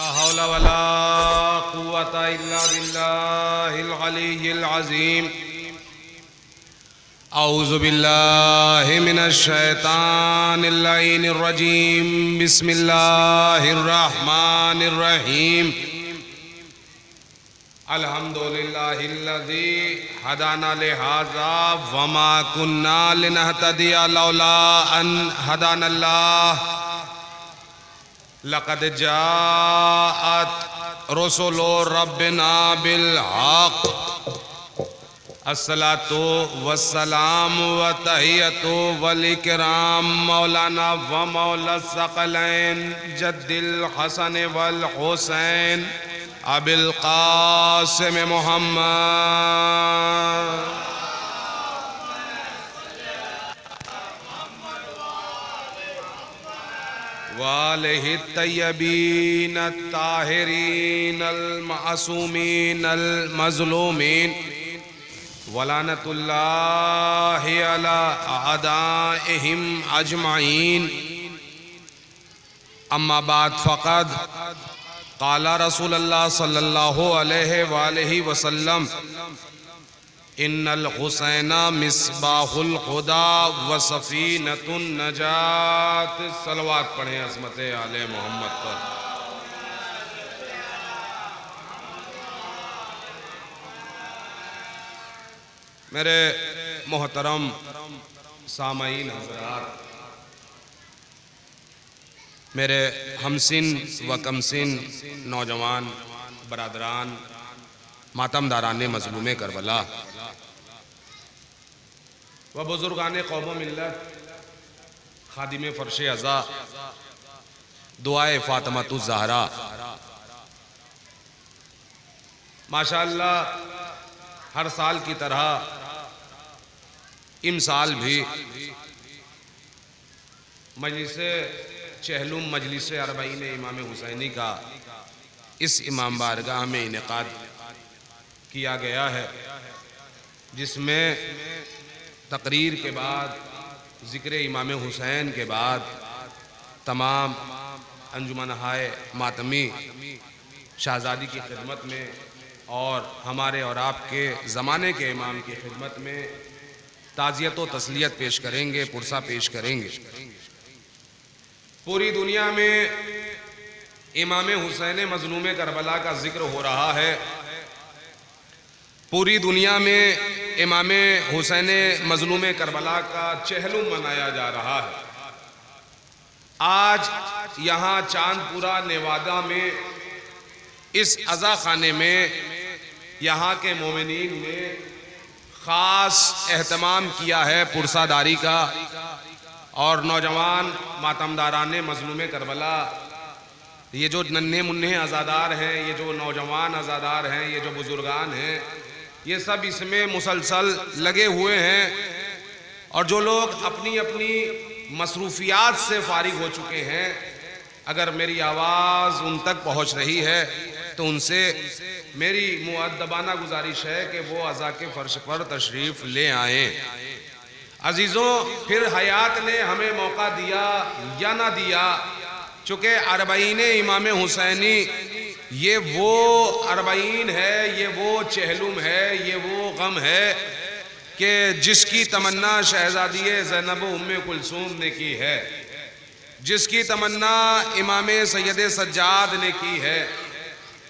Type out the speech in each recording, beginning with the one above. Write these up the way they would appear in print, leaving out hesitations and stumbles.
لا حول ولا قوة إلا بالله العلي العظيم أعوذ بالله من الشيطان اللعين الرجيم بسم الله الرحمن الرحيم الحمد لله الذي هدانا لهذا وما كنا لنهتدي لولا أن هدانا الله لقد جاءت رسل ربنا بالحق الصلاة والسلام والتحية والإكرام مولانا ومولا الثقلين جد الحسن والحسين أبي القاسم محمد وآلہ الطیبین الطاہرین المعصومین المظلومین ولعنت اللہ علی اعدائہم اجمعین اما بعد فقد قال رسول اللہ صلی اللہ علیہ وآلہ وسلم ان الحسین مصباح الہدی و سفینۃ النجات صلوات پڑھیں عظمت آل محمد پر میرے محترم سامعین حضرات، میرے ہمسن و کمسن نوجوان برادران، ماتم داران مظلوم کربلا و بزرگان قوم و ملت، خادم فرش عزا، دعائے فاطمۃ الزہرا، ماشاءاللہ ہر سال کی طرح امسال بھی مجلس چہلم مجلس اربعین امام حسینی کا اس امام بارگاہ میں انعقاد کیا گیا ہے، جس میں تقریر کے بعد ذکر امام حسین کے بعد تمام انجمنہائے ماتمی شہزادی کی خدمت میں اور ہمارے اور آپ کے زمانے کے امام کی خدمت میں تعزیت و تسلیت پیش کریں گے، پرسہ پیش کریں گے۔ پوری دنیا میں امام حسین مظلوم کربلا کا ذکر ہو رہا ہے، پوری دنیا میں امام حسین مظلوم کربلا کا چہلم منایا جا رہا ہے۔ آج یہاں چاند پورہ نیوادا میں اس عزا خانے میں یہاں کے مومنین نے خاص اہتمام کیا ہے پرسہ داری کا، اور نوجوان ماتمداران مظلوم کربلا، یہ جو ننھے منھے عزادار ہیں، یہ جو نوجوان عزادار ہیں، یہ جو بزرگان ہیں، یہ سب اس میں مسلسل لگے ہوئے ہیں، اور جو لوگ اپنی اپنی مصروفیات سے فارغ ہو چکے ہیں، اگر میری آواز ان تک پہنچ رہی ہے تو ان سے میری مؤدبانہ گزارش ہے کہ وہ عزا کے فرش پر تشریف لے آئیں۔ عزیزوں، پھر حیات نے ہمیں موقع دیا یا نہ دیا، چونکہ اربعین امام حسینی یہ وہ اربعین ہے، یہ وہ چہلم ہے، یہ وہ غم ہے کہ جس کی تمنا شہزادی زینب ام کلثوم نے کی ہے، جس کی تمنا امام سید سجاد نے کی ہے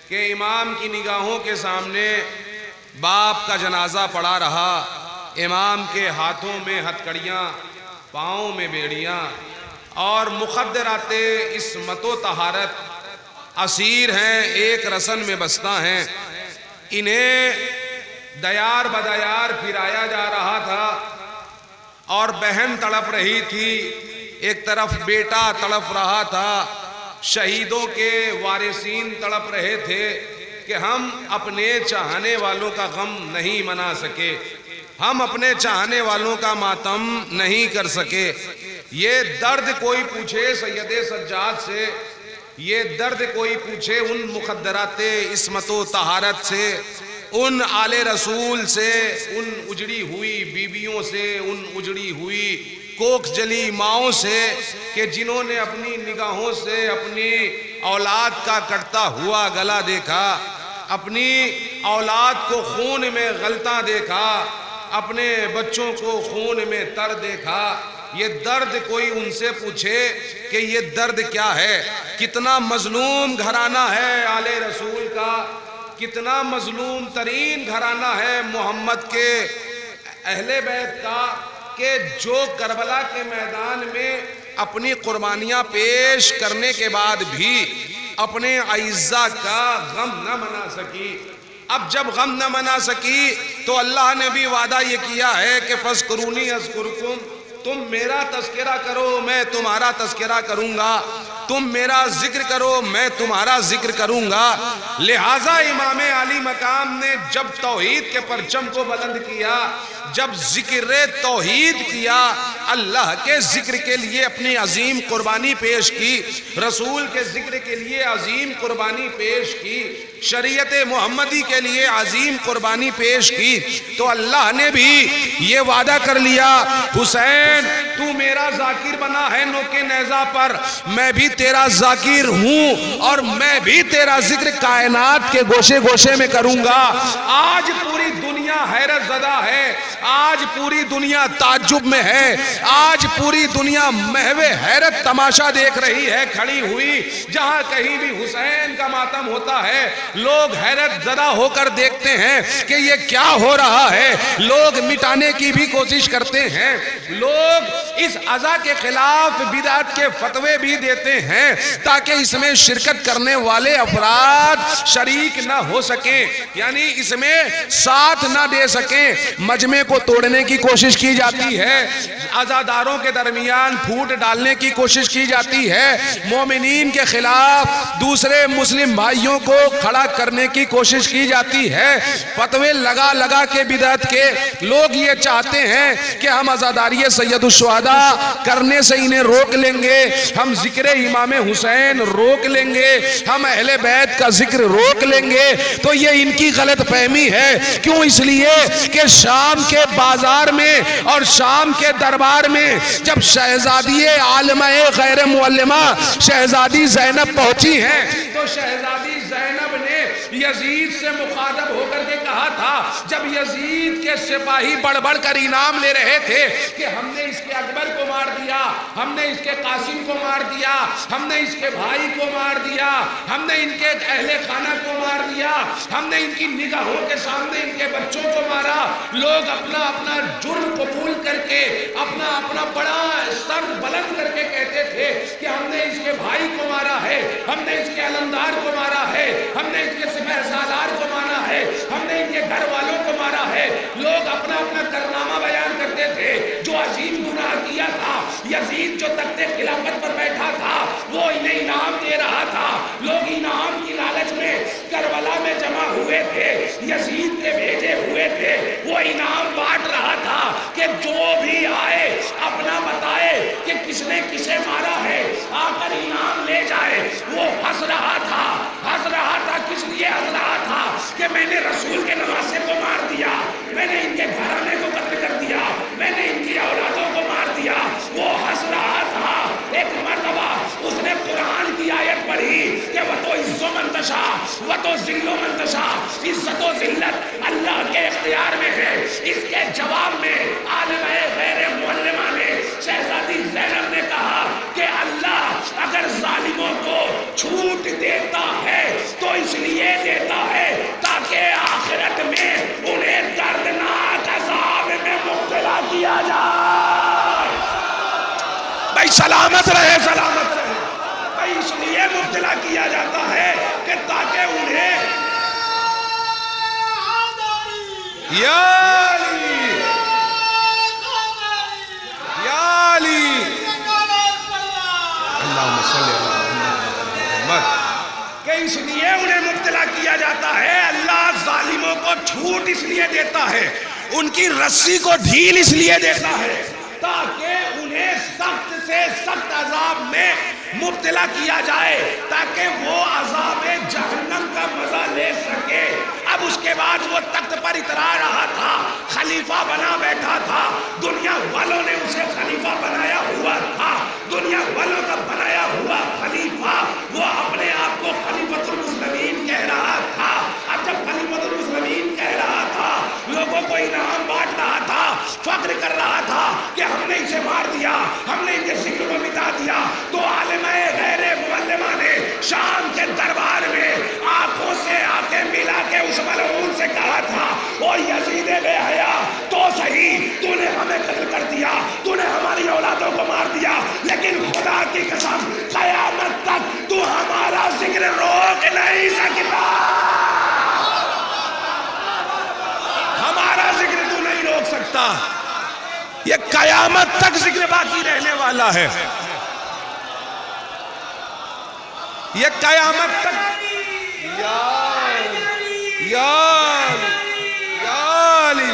کہ امام کی نگاہوں کے سامنے باپ کا جنازہ پڑا رہا، امام کے ہاتھوں میں ہتھکڑیاں، پاؤں میں بیڑیاں، اور مخدرات عصمت و طہارت اسیر ہیں، ایک رسن میں بستہ ہیں، انہیں دیار بدیار پھرایا جا رہا تھا، اور بہن تڑپ رہی تھی، ایک طرف بیٹا تڑپ رہا تھا، شہیدوں کے وارثین تڑپ رہے تھے کہ ہم اپنے چاہنے والوں کا غم نہیں منا سکے، ہم اپنے چاہنے والوں کا ماتم نہیں کر سکے۔ یہ درد کوئی پوچھے سید سجاد سے، یہ درد کوئی پوچھے ان مخدرات عصمت و طہارت سے، ان آل رسول سے، ان اجڑی ہوئی بیویوں سے، ان اجڑی ہوئی کوک جلی ماؤں سے کہ جنہوں نے اپنی نگاہوں سے، اپنی اولاد کا کٹتا ہوا گلا دیکھا، اپنی اولاد کو خون میں غلتا دیکھا، اپنے بچوں کو خون میں تر دیکھا۔ یہ درد کوئی ان سے پوچھے کہ یہ درد کیا ہے؟ کتنا مظلوم گھرانہ ہے آل رسول کا، کتنا مظلوم ترین گھرانہ ہے محمد کے اہل بیت کا، کہ جو کربلا کے میدان میں اپنی قربانیاں پیش کرنے کے بعد بھی اپنے اعزاء کا غم نہ منا سکی۔ اب جب غم نہ منا سکی تو اللہ نے بھی وعدہ یہ کیا ہے کہ فَاذْكُرُونِي أَذْكُرْكُمْ، تم میرا تذکرہ کرو میں تمہارا تذکرہ کروں گا، تم میرا ذکر کرو میں تمہارا ذکر کروں گا۔ لہٰذا امام علی مقام نے جب توحید کے پرچم کو بلند کیا، جب ذکر توحید کیا، اللہ کے ذکر کے لیے اپنی عظیم قربانی پیش کی، رسول کے ذکر کے لیے عظیم قربانی پیش کی، شریعت محمدی کے لیے عظیم قربانی پیش کی، تو اللہ نے بھی یہ وعدہ کر لیا، حسین تو میرا ذاکر بنا ہے نوک نیزہ پر، میں بھی تیرا ذاکر ہوں اور میں بھی تیرا ذکر کائنات کے گوشے گوشے میں کروں گا۔ آج پوری دنیا حیرت زدہ ہے، آج پوری دنیا تعجب میں ہے، آج پوری دنیا محو حیرت تماشا دیکھ رہی ہے کھڑی ہوئی۔ جہاں کہیں بھی حسین کا ماتم ہوتا ہے لوگ حیرت زدہ ہو کر دیکھتے ہیں کہ یہ کیا ہو رہا ہے، لوگ مٹانے کی بھی کوشش کرتے ہیں، لوگ اس عزا کے خلاف بدعت کے فتوے بھی دیتے ہیں تاکہ اس میں شرکت کرنے والے افراد شریک نہ ہو سکیں، یعنی اس میں ساتھ نہ دے سکیں۔ مجمع کو توڑنے کی کوشش کی جاتی ہے، عزاداروں کے درمیان پھوٹ ڈالنے کی کوشش کی جاتی ہے، مومنین کے خلاف دوسرے مسلم بھائیوں کو کھڑا کرنے کی کوشش کی جاتی ہے، فتوے لگا لگا کے بدعت کے۔ لوگ یہ چاہتے ہیں کہ ہم عزاداری سید الشہداء کرنے سے انہیں روک لیں گے، ہم ذکر امام حسین روک لیں گے، ہم اہل بیت کا ذکر روک لیں گے، تو یہ ان کی غلط فہمی ہے۔ کیوں؟ اس لیے کہ شام کے بازار میں اور شام کے دربار میں جب شہزادی عالمہ غیر معلمہ شہزادی زینب پہنچی ہیں تو شہزادی زینب نے یزید سے مخاطب ہو کر کے کہا تھا، جب یزید کے سپاہی بڑھ بڑھ کر انعام لے رہے تھے کہ ہم نے اس کے اکبر کو مار دیا، ہم نے اس کے قاسم کو مار دیا، ہم نے اس کے بھائی کو مار دیا، ہم نے ان کے اہل خانہ کو مار دیا، ہم نے ان کی نگاہوں کے سامنے ان کے بچوں کو مارا، لوگ اپنا اپنا جرم قبول کر کے اپنا اپنا بڑا سر بلند کر کے کہتے تھے کہ ہم نے اس کے بھائی کو مارا ہے، ہم نے اس کے علمدار کو مارا ہے، ہم نے اس کے سپہ سالار کو مارا ہے، ہم نے ان کے گھر والوں کو مارا ہے۔ لوگ اپنا اپنا کارنامہ بیان کرتے تھے۔ جو عظیم گناہ کیا تھا، یزید جو تخت خلافت پر بیٹھا تھا وہ انہیں انعام دے رہا تھا، لوگ انعام کی لالچ میں کربلا میں جمع ہوئے تھے، یزید کے بھیجے ہوئے تھے، وہ انعام بانٹ رہا تھا کہ جو بھی آئے اپنا بتائے کہ کس نے کسے مارا ہے، آ کر انعام لے جائے۔ وہ ہنس رہا تھا، کس لیے ہنس رہا تھا کہ میں نے رسول کے نواسے کو مار دیا، میں نے ان کے گھرانے کو قتل کر دیا، میں نے ان کی اولادوں کو مار دیا۔ وہ ہنس رہا تھا۔ ایک مرتبہ اس نے قرآن کی آیت پڑھی کہ وَتُعِزُّ مَن تَشَاءُ وَتُذِلُّ مَن تَشَاءُ، عزت و ذلت اللہ کے اختیار میں ہے۔ اس کے جواب میں عالمہ غیر معلمہ نے شہزادی زینب نے کہا کہ اللہ اگر ظالموں کو چھوٹ دیتا ہے تو اس لیے دیتا ہے تاکہ آخرت میں انہیں دردناک عذاب میں مبتلا کیا جائے۔ بھائی سلامت رہے، سلامت رہے۔ بھائی اس لیے مبتلا کیا جاتا ہے کہ تاکہ انہیں یا علی یا علی اللہم صلی اللہ محمد، کہ اس لیے انہیں مبتلا کیا جاتا ہے۔ اللہ ظالموں کو چھوٹ اس لیے دیتا ہے، ان کی رسی کو ڈھیل اس لیے دیتا ہے تاکہ انہیں سخت سے سخت عذاب میں مبتلا کیا جائے، تاکہ وہ عذاب جہنم کا مزہ لے سکے۔ اب اس کے بعد وہ تخت پر اترا رہا تھا، خلیفہ بنا بیٹھا تھا، دنیا والوں نے اسے خلیفہ بنایا ہوا تھا، دنیا والوں کا بنایا ہوا خلیفہ وہ اپنے آپ کو خلیفۃ المسلمین کہہ رہا تھا. اب جب خلیفۃ المسلمین کہہ رہا تھا، لوگوں کو انعام بانٹ رہا تھا، فخر کر رہا تھا کہ ہم نے اسے مار دیا، ہم نے ان کے ذکر کو مٹا دیا، تو عالمہ غیر معلمہ نے شام کے دربار میں آنکھوں سے آنکھیں ملا کے اس ملعون سے کہا تھا، او یزید بے حیا، تو صحیح تو نے ہمیں قتل کر دیا، تو نے ہماری اولادوں کو مار دیا، لیکن خدا کی قسم قیامت تک تو ہمارا ذکر روک نہیں سکتا، ہمارا ذکر تو نہیں روک سکتا. یہ قیامت تک ذکر باقی رہنے والا ہے، یہ قیامت تک. یا علی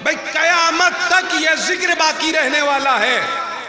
بھائی، قیامت تک یہ ذکر باقی رہنے والا ہے،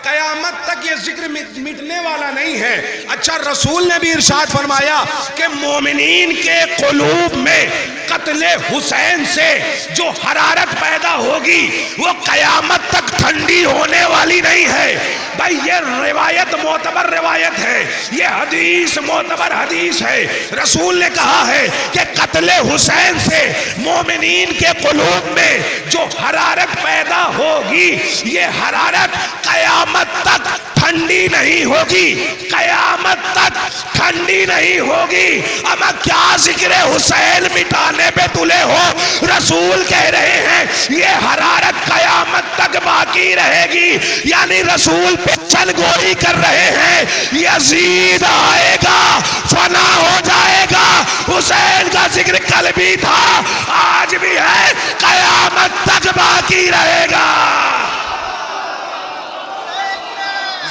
قیامت تک یہ ذکر مٹنے والا نہیں ہے. اچھا، رسول نے بھی ارشاد فرمایا کہ مومنین کے قلوب میں قتل حسین سے جو حرارت پیدا ہوگی وہ قیامت تک ٹھنڈی ہونے والی نہیں ہے. بھائی یہ روایت معتبر روایت ہے، یہ حدیث معتبر حدیث ہے. رسول نے کہا ہے کہ قتل حسین سے مومنین کے قلوب میں جو حرارت پیدا ہوگی یہ حرارت قیامت تک ٹھنڈی نہیں ہوگی، قیامت تک ٹھنڈی نہیں ہوگی. اما کیا ذکر حسین مٹانے پہ تلے ہو؟ رسول کہہ رہے ہیں یہ حرارت قیامت تک باقی رہے گی. یعنی رسول پہ چل گوئی کر رہے ہیں یزید آئے گا، فنا ہو جائے گا. حسین کا ذکر کل بھی تھا، آج بھی ہے، قیامت تک باقی رہے گا.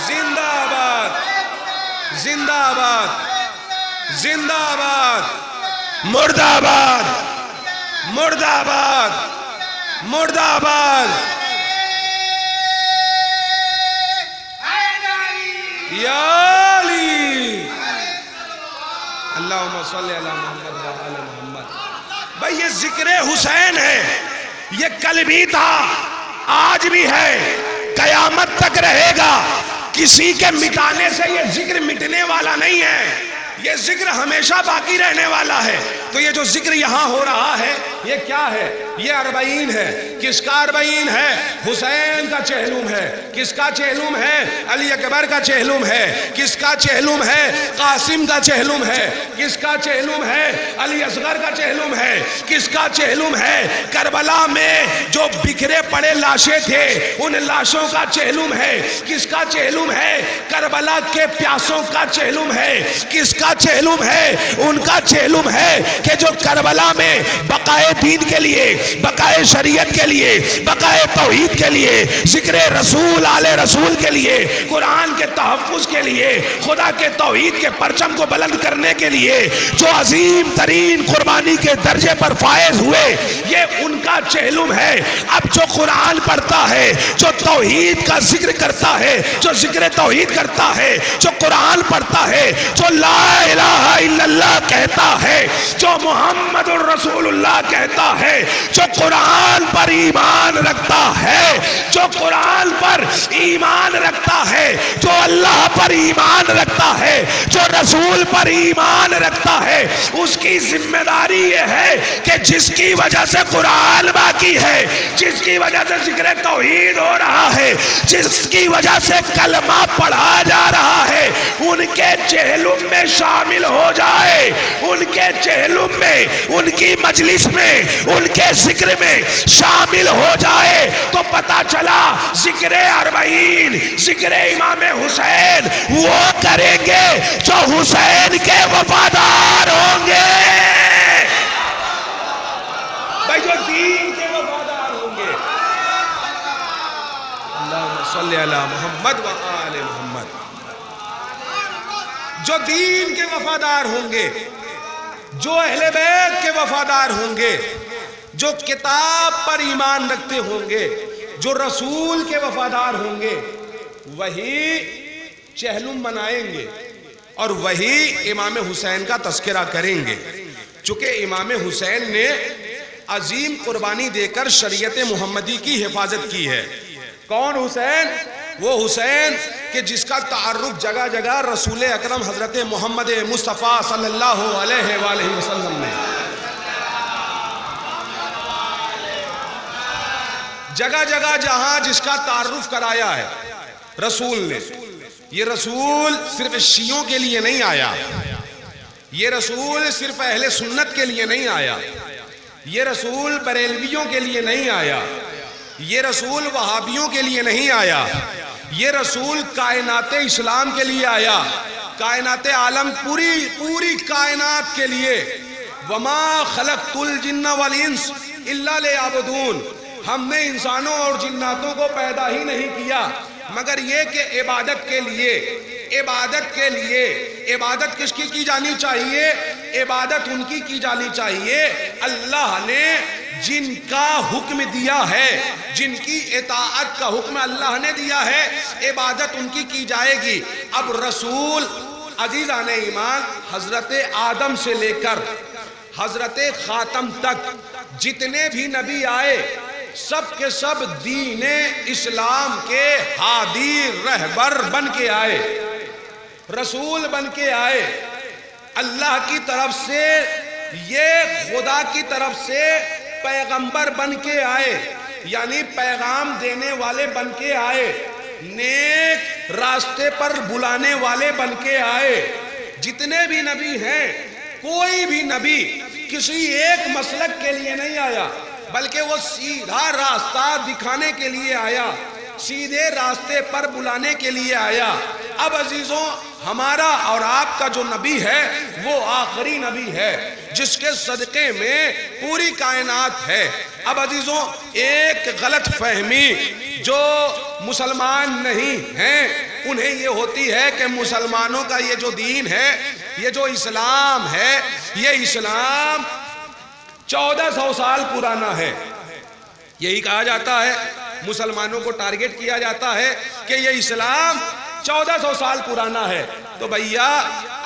زندہ آباد، زندہ آباد، زندہ آباد، مردہ آباد، مردہ آباد، مردہ آباد. یا علی، اللہم صلی علی محمد و علی محمد. بھئی یہ ذکر حسین ہے، یہ کل بھی تھا، آج بھی ہے، قیامت تک رہے گا. کسی کے مٹانے سے یہ ذکر مٹنے والا نہیں ہے، یہ ذکر ہمیشہ باقی رہنے والا ہے. تو یہ جو ذکر یہاں ہو رہا ہے یہ کیا ہے؟ یہ 40 ہے. کس کا 40 ہے؟ حسین کا چہلم ہے. کس کا چہلم ہے؟ علی اکبر کا چہلم ہے. کس کا چہلم ہے؟ قاسم کا چہلم ہے. کس کا چہلم ہے؟ علی اصغر کا چہلم ہے. کس کا چہلم ہے؟ کربلا میں جو بکھرے پڑے لاشیں تھے ان لاشوں کا چہلم ہے. کس کا چہلم ہے؟ کربلا کے پیاسوں کا چہلم ہے. کس کا چہلم ہے؟ ان کا چہلم ہے کہ جو کربلا میں بقائے دین کے لیے، بقائے شریعت کے لیے، بقائے توحید کے لیے، ذکر رسول آل رسول کے لیے، قرآن کے تحفظ کے لیے، خدا کے توحید کے پرچم کو بلند کرنے کے لیے جو عظیم ترین قربانی کے درجے پر فائز ہوئے، یہ ان کا چہلم ہے. اب جو قرآن پڑھتا ہے، جو توحید کا ذکر کرتا ہے، جو ذکر توحید کرتا ہے، جو قرآن پڑھتا ہے، جو لا الہ الا اللہ کہتا ہے، جو محمد الرسول اللہ کہتا ہے، جو قرآن پر ایمان رکھتا ہے، جو قرآن پر ایمان رکھتا ہے، جو اللہ پر ایمان رکھتا ہے، جو رسول پر ایمان رکھتا ہے، اس کی ذمہ داری یہ ہے کہ جس کی وجہ سے قرآن باقی ہے، جس کی وجہ سے ذکر توحید ہو رہا ہے، جس کی وجہ سے کلمہ پڑھا جا رہا ہے، ان کے چہلم میں شامل ہو جائے. ان کے چہلم میں، ان کی مجلس میں، ان کے ذکر میں شامل ہو جائے تو پتا چلا ذکر 40، ذکر امام حسین وہ کریں گے جو حسین کے وفادار ہوں گے. بھائی جو دین کے وفادار ہوں گے. اللہم صلی علی محمد و آل محمد. جو دین کے وفادار ہوں گے، جو اہل بیت کے وفادار ہوں گے، جو کتاب پر ایمان رکھتے ہوں گے، جو رسول کے وفادار ہوں گے، وہی چہلم منائیں گے اور وہی امام حسین کا تذکرہ کریں گے. چونکہ امام حسین نے عظیم قربانی دے کر شریعت محمدی کی حفاظت کی ہے. کون حسین؟ وہ حسین کہ جس کا تعارف جگہ جگہ رسول اکرم حضرت محمد مصطفیٰ صلی اللہ علیہ وآلہ وسلم نے جگہ جگہ جہاں جس کا تعارف کرایا ہے رسول نے. یہ رسول صرف شیعوں کے لیے نہیں آیا، یہ رسول صرف اہل سنت کے لیے نہیں آیا، یہ رسول بریلویوں کے لیے نہیں آیا، یہ رسول وہابیوں کے لیے نہیں آیا، یہ رسول کائنات اسلام کے لیے آیا، کائنات عالم پوری کائنات کے لیے. وما خلقت الجن والانس الا لیعبدون. ہم نے انسانوں اور جناتوں کو پیدا ہی نہیں کیا مگر یہ کہ عبادت کے لیے. عبادت کے لیے. عبادت کس کی جانی چاہیے؟ عبادت ان کی جانی چاہیے اللہ نے جن کا حکم دیا ہے، جن کی اطاعت کا حکم اللہ نے دیا ہے، عبادت ان کی جائے گی. اب رسول عزیزان ایمان حضرت آدم سے لے کر حضرت خاتم تک جتنے بھی نبی آئے سب کے سب دین اسلام کے ہادی رہبر بن کے آئے، رسول بن کے آئے. اللہ کی طرف سے، یہ خدا کی طرف سے پیغمبر بن کے آئے، یعنی پیغام دینے والے بن کے آئے، نیک راستے پر بلانے والے بن کے آئے. جتنے بھی نبی ہیں کوئی بھی نبی کسی ایک مسلک کے لیے نہیں آیا بلکہ وہ سیدھا راستہ دکھانے کے لیے آیا، سیدھے راستے پر بلانے کے لیے آیا. اب عزیزوں ہمارا اور آپ کا جو نبی ہے وہ آخری نبی ہے جس کے صدقے میں پوری کائنات ہے. اب عزیزوں ایک غلط فہمی جو مسلمان نہیں ہیں انہیں یہ ہوتی ہے کہ مسلمانوں کا یہ جو دین ہے، یہ جو اسلام ہے، یہ اسلام 1400 سال پرانا ہے. یہی کہا جاتا ہے، مسلمانوں کو ٹارگٹ کیا جاتا ہے کہ یہ اسلام 1400 سال پرانا ہے. تو بھیا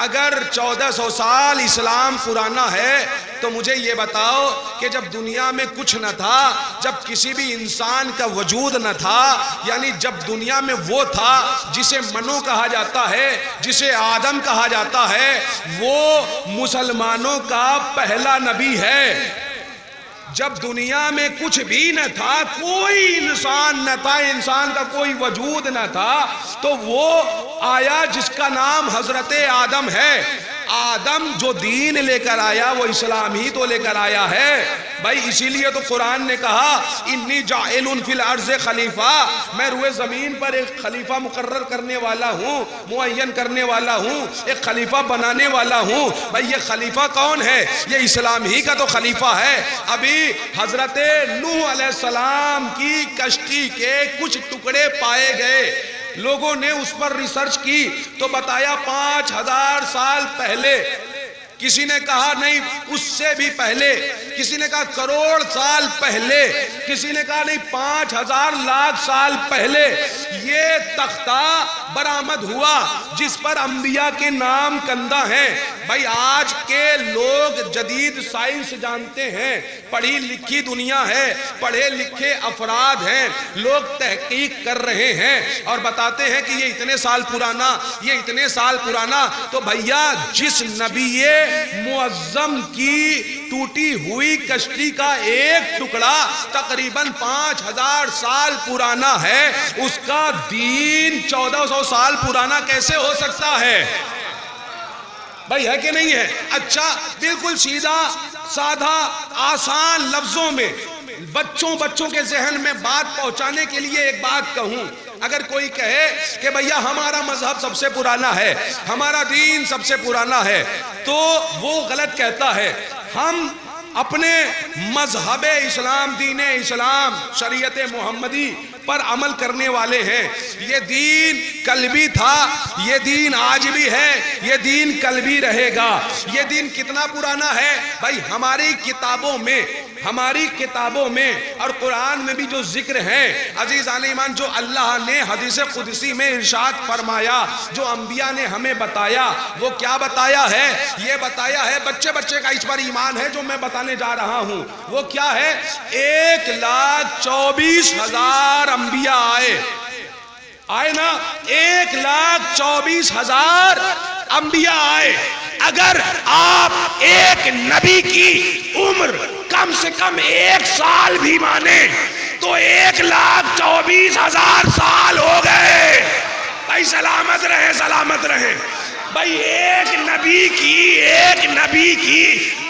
اگر 1400 سال اسلام پرانا ہے تو مجھے یہ بتاؤ کہ جب دنیا میں کچھ نہ تھا، جب کسی بھی انسان کا وجود نہ تھا، یعنی جب دنیا میں وہ تھا جسے منو کہا جاتا ہے، جسے آدم کہا جاتا ہے، وہ مسلمانوں کا پہلا نبی ہے. جب دنیا میں کچھ بھی نہ تھا، کوئی انسان نہ تھا، انسان کا کوئی وجود نہ تھا، تو وہ آیا جس کا نام حضرت آدم ہے. آدم جو دین لے کر آیا وہ اسلام ہی تو لے کر آیا ہے بھائی. اسی لیے تو قرآن نے کہا انی جاعل فی الارض خلیفہ، میں روئے زمین پر ایک خلیفہ مقرر کرنے والا ہوں، معین کرنے والا ہوں، ایک خلیفہ بنانے والا ہوں. بھائی یہ خلیفہ کون ہے؟ یہ اسلام ہی کا تو خلیفہ ہے. ابھی حضرت نوح علیہ السلام کی کشتی کے کچھ ٹکڑے پائے گئے، لوگوں نے اس پر ریسرچ کی تو بتایا 5000 سال پہلے، کسی نے کہا نہیں اس سے بھی پہلے، کسی نے کہا کروڑ سال پہلے، کسی نے کہا نہیں 5000 لاکھ سال پہلے یہ تختہ برآمد ہوا جس پر انبیاء کے نام کندہ ہیں. بھائی آج کے لوگ جدید سائنس جانتے ہیں، پڑھی لکھی دنیا ہے، پڑھے لکھے افراد ہیں، لوگ تحقیق کر رہے ہیں اور بتاتے ہیں کہ یہ اتنے سال پرانا، یہ اتنے سال پرانا. تو بھیا جس نبی معظم کی ٹوٹی ہوئی کشتی کا ایک ٹکڑا تقریباً 5000 سال پرانا ہے، اس کا دین 1400 سال پرانا کیسے ہو سکتا ہے؟ بھائی ہے کہ نہیں ہے؟ اچھا بالکل سیدھا سادہ آسان لفظوں میں بچوں کے ذہن میں بات پہنچانے کے لیے ایک بات کہوں. اگر کوئی کہے کہ بھیا ہمارا مذہب سب سے پرانا ہے، ہمارا دین سب سے پرانا ہے، تو وہ غلط کہتا ہے. ہم اپنے مذہب اسلام، دین اسلام، شریعت محمدی پر عمل کرنے والے ہیں. یہ دین کل بھی تھا، یہ دین آج بھی ہے، یہ دین کل بھی رہے گا. یہ دین کتنا پرانا ہے بھائی؟ ہماری کتابوں میں اور قرآن میں بھی جو ذکر ہیں عزیزان ایمان، جو اللہ نے حدیث قدسی میں ارشاد فرمایا، جو انبیاء نے ہمیں بتایا، وہ کیا بتایا ہے؟ یہ بتایا ہے، بچے کا اس پر ایمان ہے جو میں بتانے جا رہا ہوں. وہ کیا ہے؟ 1,24,000 انبیاء آئے نا، 1,24,000 انبیاء آئے. اگر آپ ایک نبی کی عمر کم سے کم 1 سال بھی مانے تو 1,24,000 سال ہو گئے. بھائی سلامت رہیں، سلامت رہیں. بھائی ایک نبی کی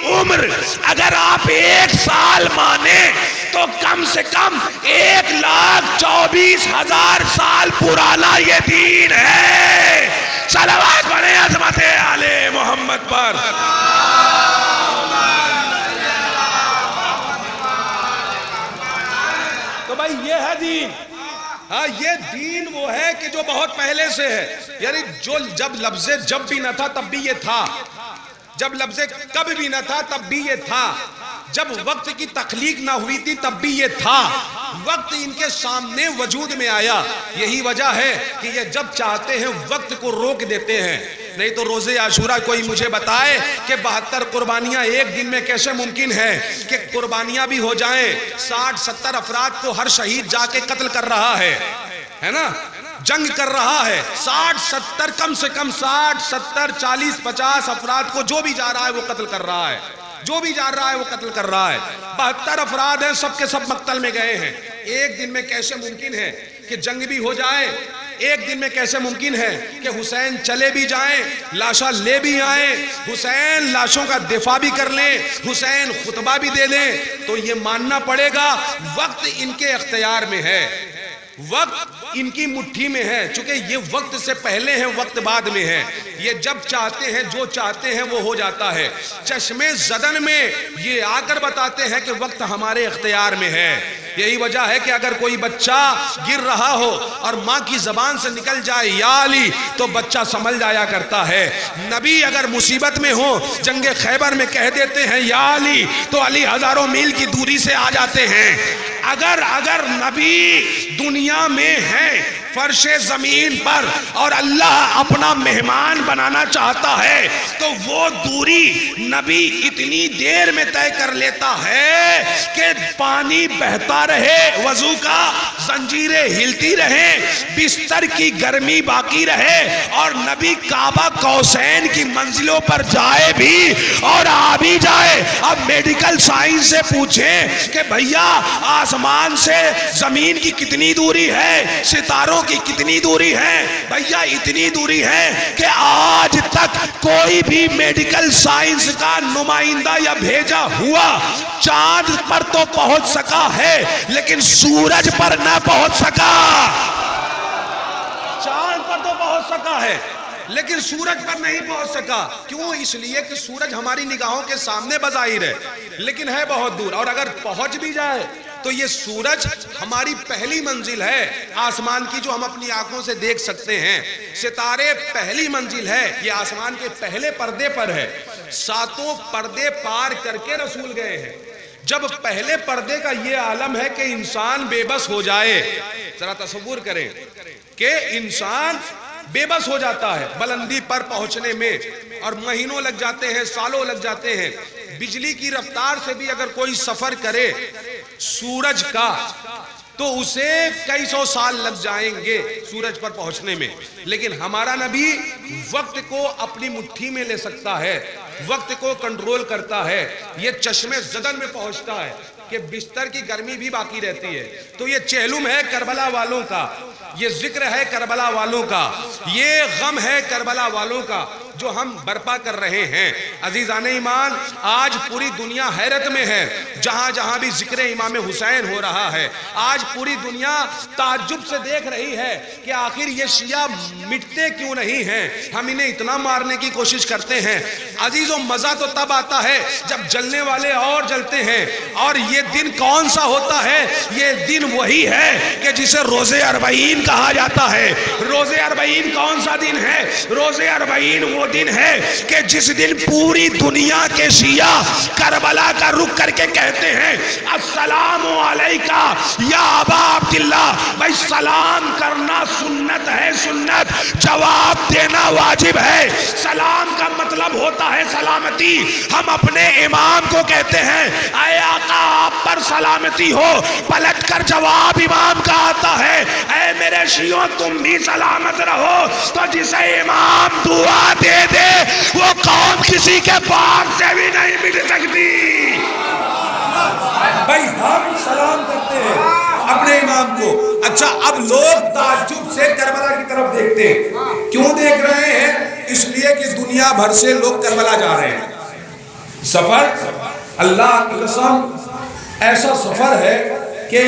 عمر اگر آپ 1 سال مانے تو کم سے کم 1,24,000 سال پرانا یہ دین ہے. صلوات پڑھیں عظمت آل محمد پر. تو بھائی یہ ہے دین. ہاں یہ دین وہ ہے کہ جو بہت پہلے سے ہے. یعنی جب لفظ جب بھی نہ تھا تب بھی یہ تھا، جب لفظ کب بھی نہ تھا تب بھی یہ تھا، جب وقت کی تخلیق نہ ہوئی تھی تب بھی یہ تھا. وقت ان کے سامنے وجود میں آیا. یہی وجہ ہے کہ یہ جب چاہتے ہیں وقت کو روک دیتے ہیں. نہیں تو روزے عاشورہ کوئی مجھے بتائے کہ 72 قربانیاں ایک دن میں کیسے ممکن ہے کہ قربانیاں بھی ہو جائیں. 60-70 افراد کو ہر شہید جا کے قتل کر رہا ہے نا، جنگ کر رہا ہے. 60-70 کم سے کم 60-70-40-50 افراد کو جو بھی جا رہا ہے وہ قتل کر رہا ہے، جو بھی جا رہا ہے وہ قتل کر رہا ہے. 72 افراد ہیں، سب کے سب مقتل میں گئے ہیں. ایک دن میں کیسے ممکن ہے کہ جنگ بھی ہو جائے؟ ایک دن میں کیسے ممکن ہے کہ حسین چلے بھی جائیں، لاشاں لے بھی آئیں، حسین لاشوں کا دفاع بھی کر لیں، حسین خطبہ بھی دے لیں؟ تو یہ ماننا پڑے گا وقت ان کے اختیار میں ہے، وقت ان کی مٹھی میں ہے. چونکہ یہ وقت سے پہلے ہے، وقت بعد میں ہے. یہ جب چاہتے ہیں جو چاہتے ہیں وہ ہو جاتا ہے. چشمے زدن میں یہ آ کر بتاتے ہیں کہ وقت ہمارے اختیار میں ہے. یہی وجہ ہے کہ اگر کوئی بچہ گر رہا ہو اور ماں کی زبان سے نکل جائے یا علی تو بچہ سنبھل جایا کرتا ہے. نبی اگر مصیبت میں ہو، جنگ خیبر میں کہہ دیتے ہیں یا علی تو علی ہزاروں میل کی دوری سے آ جاتے ہیں. اگر نبی دنیا میں ہے فرش زمین پر اور اللہ اپنا مہمان بنانا چاہتا ہے تو وہ دوری نبی اتنی دیر میں طے کر لیتا ہے کہ پانی بہتا رہے، وضو کا زنجیریں ہلتی رہیں، بستر کی گرمی باقی رہے، اور نبی کعبہ قوسین کی منزلوں پر جائے بھی اور آ بھی جائے. اب میڈیکل سائنس سے پوچھیں کہ بھیا آسمان سے زمین کی کتنی دوری ہے، ستاروں کی کتنی دوری ہے؟ بھیا اتنی دوری ہے کہ آج تک کوئی بھی میڈیکل سائنس کا نمائندہ یا بھیجا ہوا چاند پر تو پہنچ سکا ہے لیکن سورج پر نہ پہنچ سکا. چاند پر تو پہنچ سکا ہے لیکن سورج پر نہیں پہنچ سکا. کیوں؟ اس لیے کہ سورج ہماری نگاہوں کے سامنے بظاہر ہے لیکن ہے بہت دور، اور اگر پہنچ بھی جائے تو یہ سورج ہماری پہلی منزل ہے آسمان کی جو ہم اپنی آنکھوں سے دیکھ سکتے ہیں. ستارے پہلی منزل ہے، یہ آسمان کے پہلے پردے پر ہے. 7 پردے پار کر کے رسول گئے ہیں. جب پہلے پردے کا یہ عالم ہے کہ انسان بے بس ہو جائے، ذرا تصور کریں کہ انسان بے بس ہو جاتا ہے بلندی پر پہنچنے میں، اور مہینوں لگ جاتے ہیں، سالوں لگ جاتے ہیں. بجلی کی رفتار سے بھی اگر کوئی سفر کرے سورج کا تو اسے کئی سو سال لگ جائیں گے سورج پر پہنچنے میں. لیکن ہمارا نبی وقت کو اپنی مٹھی میں لے سکتا ہے، وقت کو کنٹرول کرتا ہے. یہ چشمے زدن میں پہنچتا ہے کہ بستر کی گرمی بھی باقی رہتی ہے. تو یہ چہلم ہے کربلا والوں کا، یہ ذکر ہے کربلا والوں کا، یہ غم ہے کربلا والوں کا جو ہم برپا کر رہے ہیں. عزیزان ایمان، آج پوری دنیا حیرت میں ہے جہاں جہاں بھی ذکر امام حسین ہو رہا ہے. آج پوری دنیا تعجب سے دیکھ رہی ہے کہ آخر یہ شیعہ مٹتے کیوں نہیں ہیں، ہم انہیں اتنا مارنے کی کوشش کرتے ہیں. عزیزو، مزہ تو تب آتا ہے جب جلنے والے اور جلتے ہیں. اور یہ دن کون سا ہوتا ہے؟ یہ دن وہی ہے کہ جسے روزے اربعین کہا جاتا ہے. روزے اربعین کون سا دن ہے؟ روزے اربعین وہ دن ہے کہ جس دن پوری دنیا کے شیعہ کربلا کا رخ کر کے کہتے ہیں السلام علیکہ یا ابا عبداللہ. بھائی سلام کرنا سنت ہے، سنت، جواب دینا واجب ہے. سلام کا مطلب ہوتا ہے سلامتی. ہم اپنے امام کو کہتے ہیں اے آقا آپ پر سلامتی ہو، پلٹ کر جواب امام کا آتا ہے اے میرے شیعوں تم بھی سلامت رہو. تو جسے امام دعا دے دے وہ قوم کسی کے پاک سے بھی نہیں مل سکتی. بھائی ہم سلام کرتے ہیں اپنے امام کو. اچھا اب لوگ تعجب سے کربلا کی طرف دیکھتے ہیں. کیوں دیکھ رہے ہیں؟ اس لیے کہ دنیا بھر سے لوگ کربلا جا رہے ہیں. سفر اللہ کی قسم ایسا سفر ہے کہ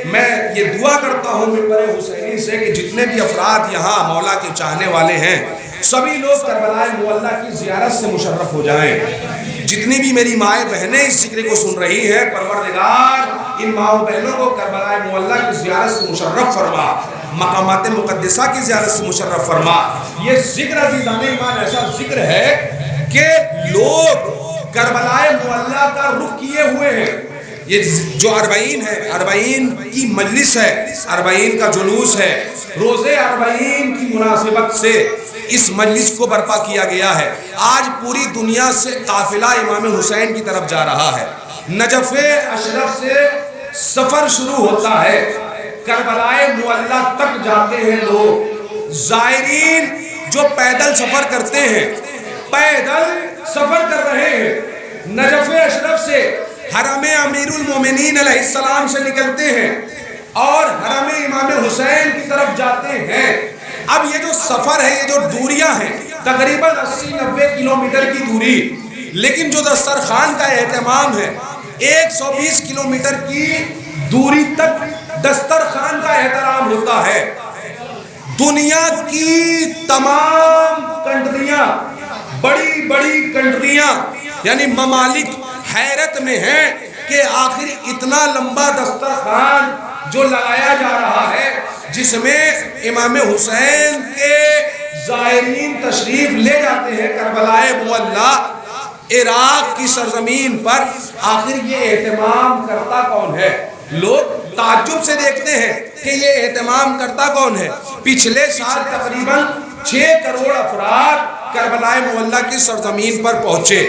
میں یہ دعا کرتا ہوں منبر حسینی سے کہ جتنے بھی افراد یہاں مولا کے چاہنے والے ہیں سبھی لوگ کربلا معلیٰ کی زیارت سے مشرف ہو جائیں. جتنی بھی میری مائیں بہنیں اس ذکر کو سن رہی ہیں پروردگار ان ماں بہنوں کو کربلا معلیٰ کی زیارت سے مشرف فرما، مقامات مقدسہ کی زیارت سے مشرف فرما. یہ ذکر عزیزان ایمان ایسا ذکر ہے کہ لوگ کربلا معلیٰ کا رخ کیے ہوئے ہیں. یہ جو اربعین ہے، اربعین کی مجلس ہے، اربعین کا جلوس ہے، روزے اربعین کی مناسبت سے اس مجلس کو برپا کیا گیا ہے. آج پوری دنیا سے قافلہ امام حسین کی طرف جا رہا ہے. نجف اشرف سے سفر شروع ہوتا ہے، کربلا معلیٰ تک جاتے ہیں لوگ. زائرین جو پیدل سفر کرتے ہیں، پیدل سفر کر رہے ہیں، نجف اشرف سے حرم امیر المومنین علیہ السلام سے نکلتے ہیں اور حرم امام حسین کی طرف جاتے ہیں. اب یہ جو سفر ہے، یہ جو دوریاں ہیں تقریباً 80-90 کلومیٹر کی دوری، لیکن جو دسترخوان کا اہتمام ہے 120 کلومیٹر کی دوری تک دسترخوان کا احترام ہوتا ہے. دنیا کی تمام کنٹریاں، بڑی بڑی کنٹریاں یعنی ممالک حیرت میں ہیں کہ آخر اتنا لمبا دسترخوان جو لگایا جا رہا ہے جس میں امام حسین کے زائرین تشریف لے جاتے ہیں کربلا معلیٰ عراق کی سرزمین پر، آخر یہ اہتمام کرتا کون ہے؟ لوگ تعجب سے دیکھتے ہیں کہ یہ اہتمام کرتا کون ہے. پچھلے سال تقریباً 6 کروڑ افراد کربلا معلیٰ کی سرزمین پر پہنچے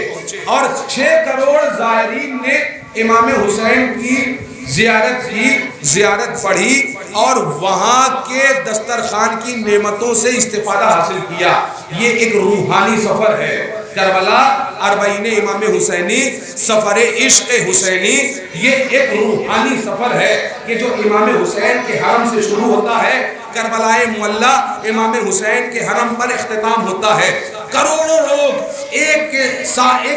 اور 6 کروڑ زائرین نے امام حسین کی زیارت کی، زیارت پڑھی اور وہاں کے دسترخوان کی نعمتوں سے استفادہ حاصل کیا. یہ ایک روحانی سفر ہے. کربلا اربعین امام حسینی، سفر عشق حسینی، یہ ایک روحانی سفر ہے کہ جو امام حسین کے حرم سے شروع ہوتا ہے، کربلا معلیٰ امام حسین کے حرم پر اختتام ہوتا ہے. کروڑوں لوگ ایک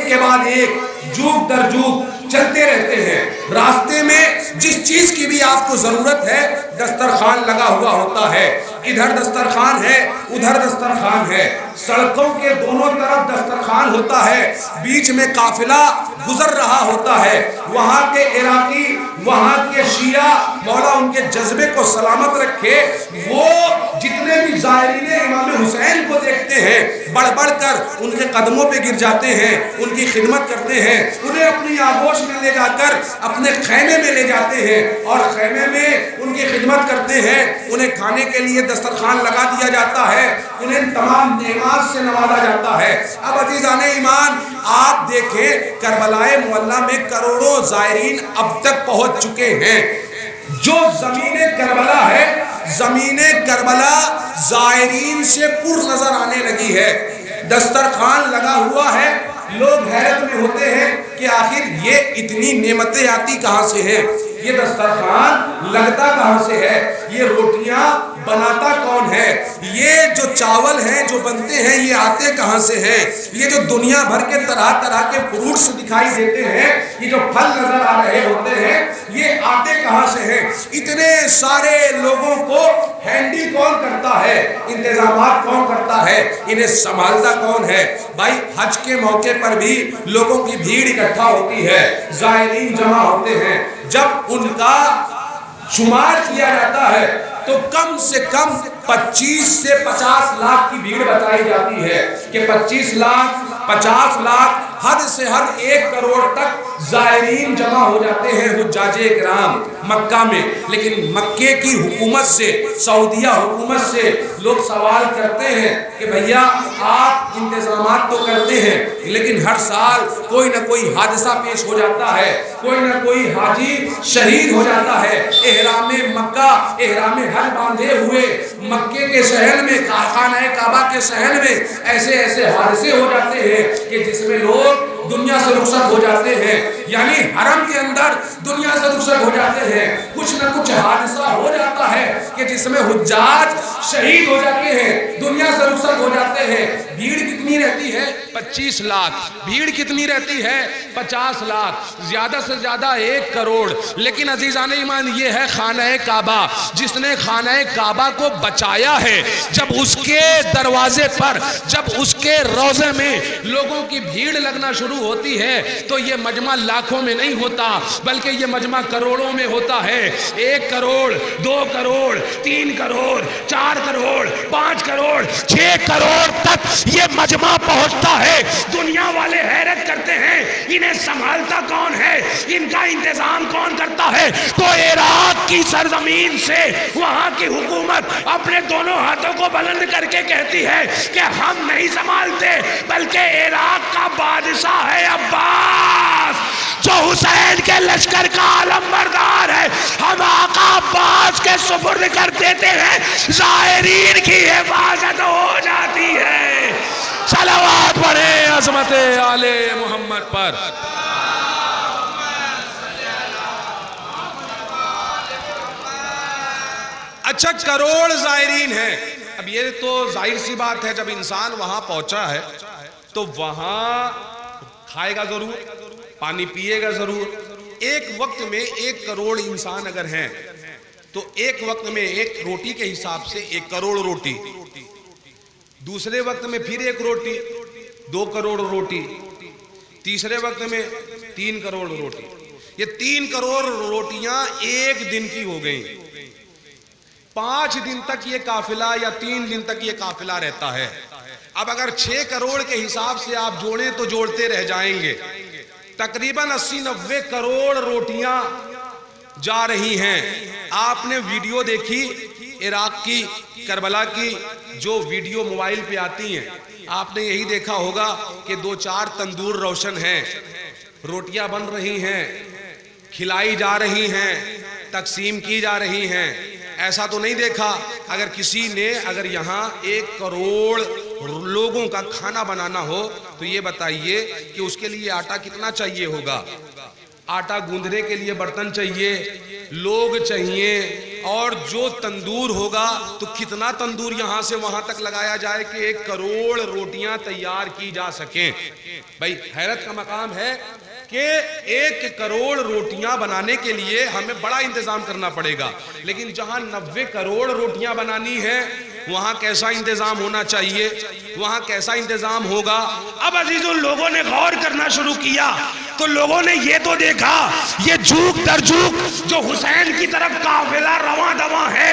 کے بعد ایک، جوگ در جوگ چلتے رہتے ہیں. راستے میں جس چیز کی بھی آپ کو ضرورت ہے دسترخوان لگا ہوا ہوتا ہے. ادھر دسترخوان ہے، ادھر دسترخوان ہے، سڑکوں کے دونوں طرف دسترخوان ہوتا ہے، بیچ میں قافلہ گزر رہا ہوتا ہے. وہاں کے عراقی، وہاں کے شیعہ، مولا ان کے جذبے کو سلامت رکھے، وہ جتنے بھی زائرین امام حسین کو دیکھتے ہیں بڑھ بڑھ کر ان کے قدموں پہ گر جاتے ہیں، ان کی خدمت کرتے ہیں، انہیں اپنی آغوش میں لے جا کر اپنے خیمے میں لے جاتے ہیں اور خیمے میں ان کی خدمت کرتے ہیں. انہیں کھانے کے لیے دسترخوان لگا دیا جاتا ہے، انہیں تمام نعمات سے نوازا جاتا ہے. اب عزیزان ایمان آپ دیکھیں کربلا معلیٰ میں کروڑوں زائرین اب تک پہنچ چکے ہیں. جو زمین کربلا ہے، زمین کربلا زائرین سے پر نظر آنے لگی ہے. دسترخوان لگا ہوا ہے، لوگ حیرت میں ہوتے ہیں کہ آخر یہ اتنی نعمتیں آتی کہاں سے ہیں، یہ دسترخوان لگتا کہاں سے ہے، یہ روٹیاں بناتا کون ہے، یہ جو چاول ہیں جو بنتے ہیں یہ آتے کہاں سے ہیں، یہ جو دنیا بھر کے طرح طرح کے فروٹس دکھائی دیتے ہیں، یہ جو پھل نظر آ رہے ہوتے ہیں یہ آتے کہاں سے ہیں. اتنے سارے لوگوں کو ہینڈل کون کرتا ہے، انتظامات کون کرتا ہے، انہیں سنبھالتا کون ہے. بھائی حج کے موقع پر بھی لوگوں کی بھیڑ اکٹھا ہوتی ہے، زائرین جمع ہوتے ہیں. جب ان کا شمار کیا جاتا ہے تو کم سے کم 25 سے 50 لاکھ کی بھیڑ بتائی جاتی ہے کہ 25 لاکھ 50 لاکھ حد سے حد 1 کروڑ تک زائرین جمع ہو جاتے ہیں حجاج کرام مکہ میں. لیکن مکے کی حکومت سے, سعودیہ حکومت سے لوگ سوال کرتے ہیں کہ بھیا آپ انتظامات تو کرتے ہیں لیکن ہر سال کوئی نہ کوئی حادثہ پیش ہو جاتا ہے, کوئی نہ کوئی حاجی شہید ہو جاتا ہے. احرام مکہ, احرام حج باندھے ہوئے مکے کے شہر میں, خانہ کعبہ کے شہر میں ایسے ایسے حادثے ہو جاتے ہیں کہ جس میں لوگ دنیا سے رخصت ہو جاتے ہیں. یعنی حرم کے اندر دنیا سے رخصت ہو جاتے ہیں. کچھ نہ کچھ حادثہ ہو جاتا ہے کہ جس میں حجاج شہید ہو جاتے ہیں, دنیا سے رخصت ہو جاتے ہیں. بھیڑ کتنی رہتی ہے؟ 25 لاکھ. بھیڑ کتنی رہتی ہے؟ 50 لاکھ. زیادہ سے زیادہ 1 کروڑ. لیکن عزیزان ایمان, یہ ہے خانہ کعبہ. جس نے خانہ کعبہ کو بچایا ہے, جب اس کے دروازے پر, جب اس کے روضے میں لوگوں کی بھیڑ لگنا شروع ہوتی ہے تو یہ مجمع لاکھوں میں نہیں ہوتا بلکہ یہ مجمع کروڑوں میں ہوتا ہے. 1 کروڑ, 2 کروڑ, 3 کروڑ, 4 کروڑ, 5 کروڑ, 6 کروڑ تک یہ مجمع پہنچتا ہے. دنیا والے حیرت کرتے ہیں انہیں سنبھالتا کون ہے, ان کا انتظام کون کرتا ہے. تو عراق کی سرزمین سے وہاں کی حکومت اپنے دونوں ہاتھوں کو بلند کر کے کہتی ہے کہ ہم نہیں سنبھالتے بلکہ عراق کا بادشاہ ہے عباس, جو حسین کے لشکر کا علم بردار ہے. ہم آقا عباس کے سپرد کر دیتے ہیں, زائرین کی حفاظت ہو جاتی ہے. صلوات پڑھیں عظمت آل محمد پر. اچھا, کروڑ زائرین ہیں. اب یہ تو ظاہر سی بات ہے, جب انسان وہاں پہنچا ہے تو وہاں کھائے گا ضرور, پانی پیے گا ضرور. ایک وقت میں 1 کروڑ انسان اگر ہیں تو ایک وقت میں 1 روٹی کے حساب سے 1 کروڑ روٹی, دوسرے وقت میں پھر 1 روٹی, 2 کروڑ روٹی, تیسرے وقت میں 3 کروڑ روٹی. یہ 3 کروڑ روٹیاں 1 دن کی ہو گئیں. 5 دن تک یہ قافلہ یا 3 دن تک یہ قافلہ رہتا ہے. اب اگر 6 کروڑ کے حساب سے آپ جوڑیں تو جوڑتے رہ جائیں گے. تقریباً 80-90 کروڑ روٹیاں جا رہی ہیں. آپ نے ویڈیو دیکھی عراق کی, کربلا کی, جو ویڈیو موبائل پہ آتی ہیں, آپ نے یہی دیکھا ہوگا کہ 2-4 تندور روشن ہیں, روٹیاں بن رہی ہیں, کھلائی جا رہی ہیں, تقسیم کی جا رہی ہیں. ایسا تو نہیں دیکھا. اگر کسی نے اگر یہاں 1 کروڑ لوگوں کا کھانا بنانا ہو تو یہ بتائیے کہ اس کے لیے آٹا کتنا چاہیے ہوگا. آٹا گوندھنے کے لیے برتن چاہیے, لوگ چاہیے, اور جو تندور ہوگا تو کتنا تندور یہاں سے وہاں تک لگایا جائے کہ 1 کروڑ روٹیاں تیار کی جا سکیں. بھائی حیرت کا مقام ہے کہ 1 کروڑ روٹیاں بنانے کے لیے ہمیں بڑا انتظام کرنا پڑے گا. لیکن جہاں 90 کروڑ روٹیاں بنانی ہیں وہاں کیسا انتظام ہونا چاہیے, وہاں کیسا انتظام ہوگا. اب عزیزوں, لوگوں نے غور کرنا شروع کیا تو لوگوں نے یہ تو دیکھا یہ جھوک در جھوک جو حسین کی طرف قافلہ رواں دواں ہے,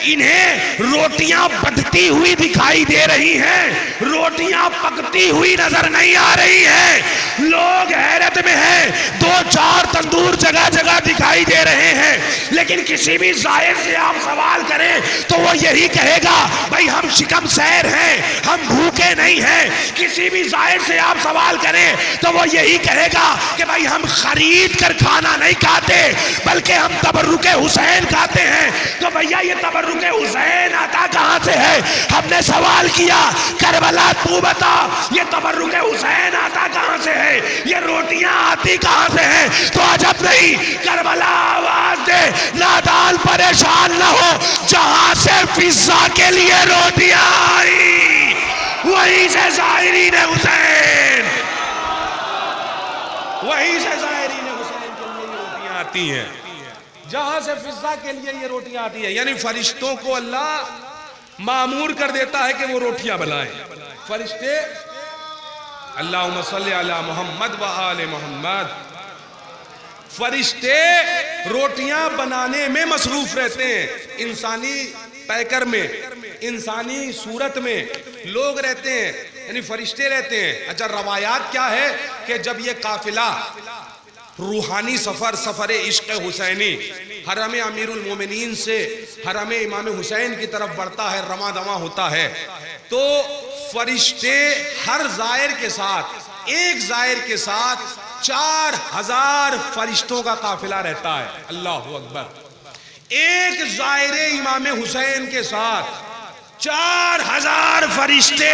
انہیں روٹیاں بنتی ہوئی دکھائی دے رہی ہیں, روٹیاں پکتی ہوئی نظر نہیں آ رہی ہیں. لوگ حیرت میں ہیں, 2-4 تندور جگہ جگہ دکھائی دے رہے ہیں. لیکن کسی بھی زائر سے آپ سوال کریں تو وہ یہی کہے گا بھائی ہم شکم سیر ہیں, ہم بھوکے نہیں ہیں. کسی بھی زائر سے آپ سوال کریں تو وہ یہی کہے گا کہ بھائی ہم خرید کر کھانا نہیں کھاتے بلکہ ہم تبرک حسین کھاتے ہیں. تو بھیا یہ تبرک حسین آتا کہاں سے ہے؟ ہم نے سوال کیا کربلا تو بتا یہ تبرک حسین آتا کہاں سے ہے, یہ روٹیاں آتی کہاں سے ہیں؟ تو عجب نہیں, کربلا آواز دے, نادان پریشان نہ ہو, جہاں سے فضا کے لیے روٹیاں آئی وہیں سے زائرین حسین, وہیں سے زائرین حسین کے لیے یہ روٹیاں آتی ہیں. جہاں سے فضا کے لیے یہ روٹیاں آتی ہیں. یعنی فرشتوں کو اللہ مامور کر دیتا ہے کہ وہ روٹیاں بنائیں. فرشتے اللہم صلی علی محمد و آل محمد, فرشتے روٹیاں بنانے میں مصروف رہتے ہیں. انسانی پیکر میں، انسانی صورت میں لوگ رہتے ہیں، یعنی فرشتے رہتے ہیں۔ اچھا روایات کیا ہے کہ جب یہ قافلہ روحانی سفر عشق حسینی حرم امیر المومنین سے حرم امام حسین کی طرف بڑھتا ہے، رواں دواں ہوتا ہے، تو فرشتے ہر زائر کے ساتھ، ایک زائر کے ساتھ 4000 فرشتوں کا قافلہ رہتا ہے۔ اللہ اکبر! ایک زائر امام حسین کے ساتھ 4000 فرشتے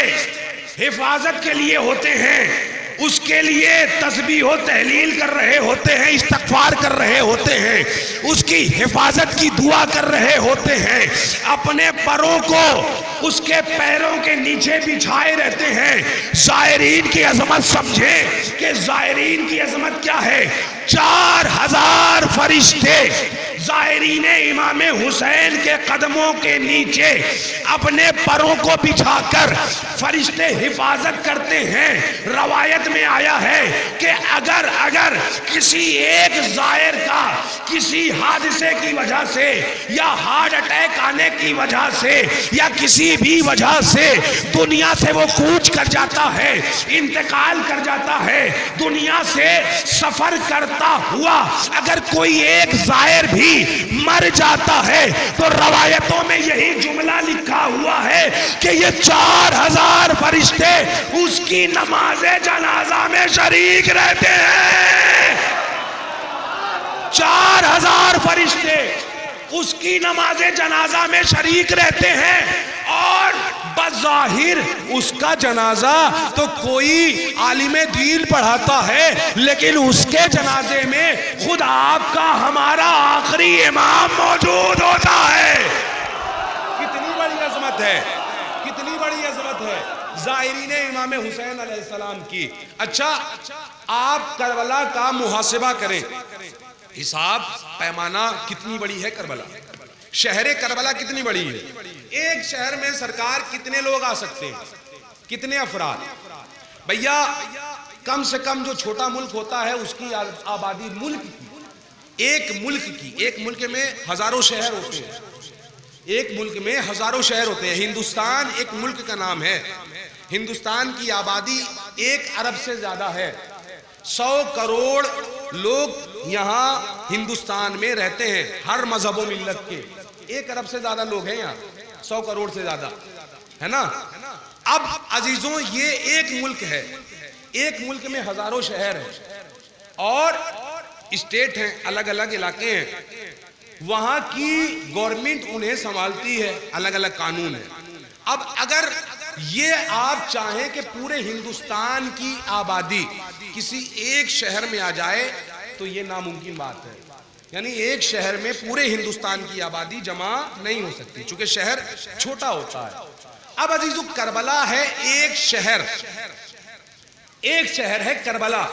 حفاظت کے لیے ہوتے ہیں، اس کے لیے تسبیح و تحلیل کر رہے ہوتے ہیں، استغفار کر رہے ہوتے ہیں، اس کی حفاظت کی دعا کر رہے ہوتے ہیں، اپنے پروں کو اس کے پیروں کے نیچے بچھائے رہتے ہیں۔ زائرین کی عظمت سمجھیں کہ زائرین کی عظمت کیا ہے۔ 4000 فرشتے زائرین امام حسین کے قدموں کے نیچے اپنے پروں کو بچھا کر فرشتے حفاظت کرتے ہیں۔ روایت میں آیا ہے کہ اگر کسی ایک زائر کا کسی حادثے کی وجہ سے یا ہارٹ اٹیک آنے کی وجہ سے یا کسی بھی وجہ سے دنیا سے وہ کوچ کر جاتا ہے، انتقال کر جاتا ہے، دنیا سے سفر کرتا ہوا اگر کوئی ایک زائر بھی مر جاتا ہے تو روایتوں میں یہی جملہ لکھا ہوا ہے کہ یہ 4000 فرشتے اس کی نماز جنازہ میں شریک رہتے ہیں۔ 4000 فرشتے اس کی نماز جنازہ میں شریک رہتے ہیں، اور بظاہر اس کا جنازہ تو کوئی عالم دین پڑھاتا ہے، لیکن اس کے جنازے میں خود آپ کا ہمارا آخری امام موجود ہوتا ہے۔ کتنی بڑی عظمت ہے، کتنی بڑی عظمت ہے زائرین امام حسین علیہ السلام کی۔ اچھا آپ کربلا کا محاسبہ کریں، حساب پیمانہ کتنی بڑی ہے کربلا، شہر کربلا کتنی بڑی ہے۔ ایک شہر میں سرکار کتنے لوگ آ سکتے ہیں، کتنے افراد؟ بھیا کم سے کم جو چھوٹا ملک ہوتا ہے اس کی آبادی ایک ملک میں ہزاروں شہر ہوتے ہیں، ایک ملک میں ہزاروں شہر ہوتے ہیں۔ ہندوستان ایک ملک کا نام ہے، ہندوستان کی آبادی 1 ارب سے زیادہ ہے، 100 کروڑ لوگ یہاں ہندوستان میں رہتے ہیں، ہر مذہب و ملت کے۔ 1 ارب سے زیادہ لوگ ہیں یہاں، 100 کروڑ سے زیادہ ہے نا۔ اب عزیزوں یہ ایک ملک ہے، ایک ملک میں ہزاروں شہر ہیں اور اسٹیٹ ہیں، الگ الگ علاقے ہیں، وہاں کی گورنمنٹ انہیں سنبھالتی ہے، الگ الگ قانون ہے۔ اب اگر یہ آپ چاہیں کہ پورے ہندوستان کی آبادی کسی ایک شہر میں آ جائے تو یہ ناممکن بات ہے، یعنی ایک شہر میں پورے ہندوستان کی آبادی جمع نہیں ہو سکتی چونکہ شہر چھوٹا ہوتا ہے۔ اب عزیزو کربلا ہے ایک شہر ہے کربلا۔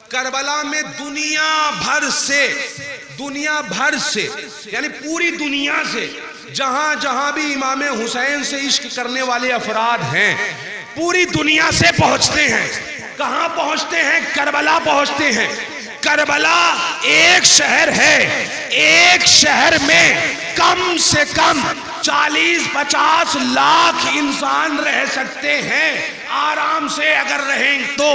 کربلا میں دنیا بھر سے یعنی پوری دنیا سے جہاں بھی امام حسین سے عشق کرنے والے افراد ہیں پوری دنیا سے پہنچتے ہیں۔ کہاں پہنچتے ہیں؟ کربلا پہنچتے ہیں۔ کربلا ایک شہر ہے، ایک شہر میں کم سے کم 40-50 لاکھ انسان رہ سکتے ہیں آرام سے اگر رہیں تو،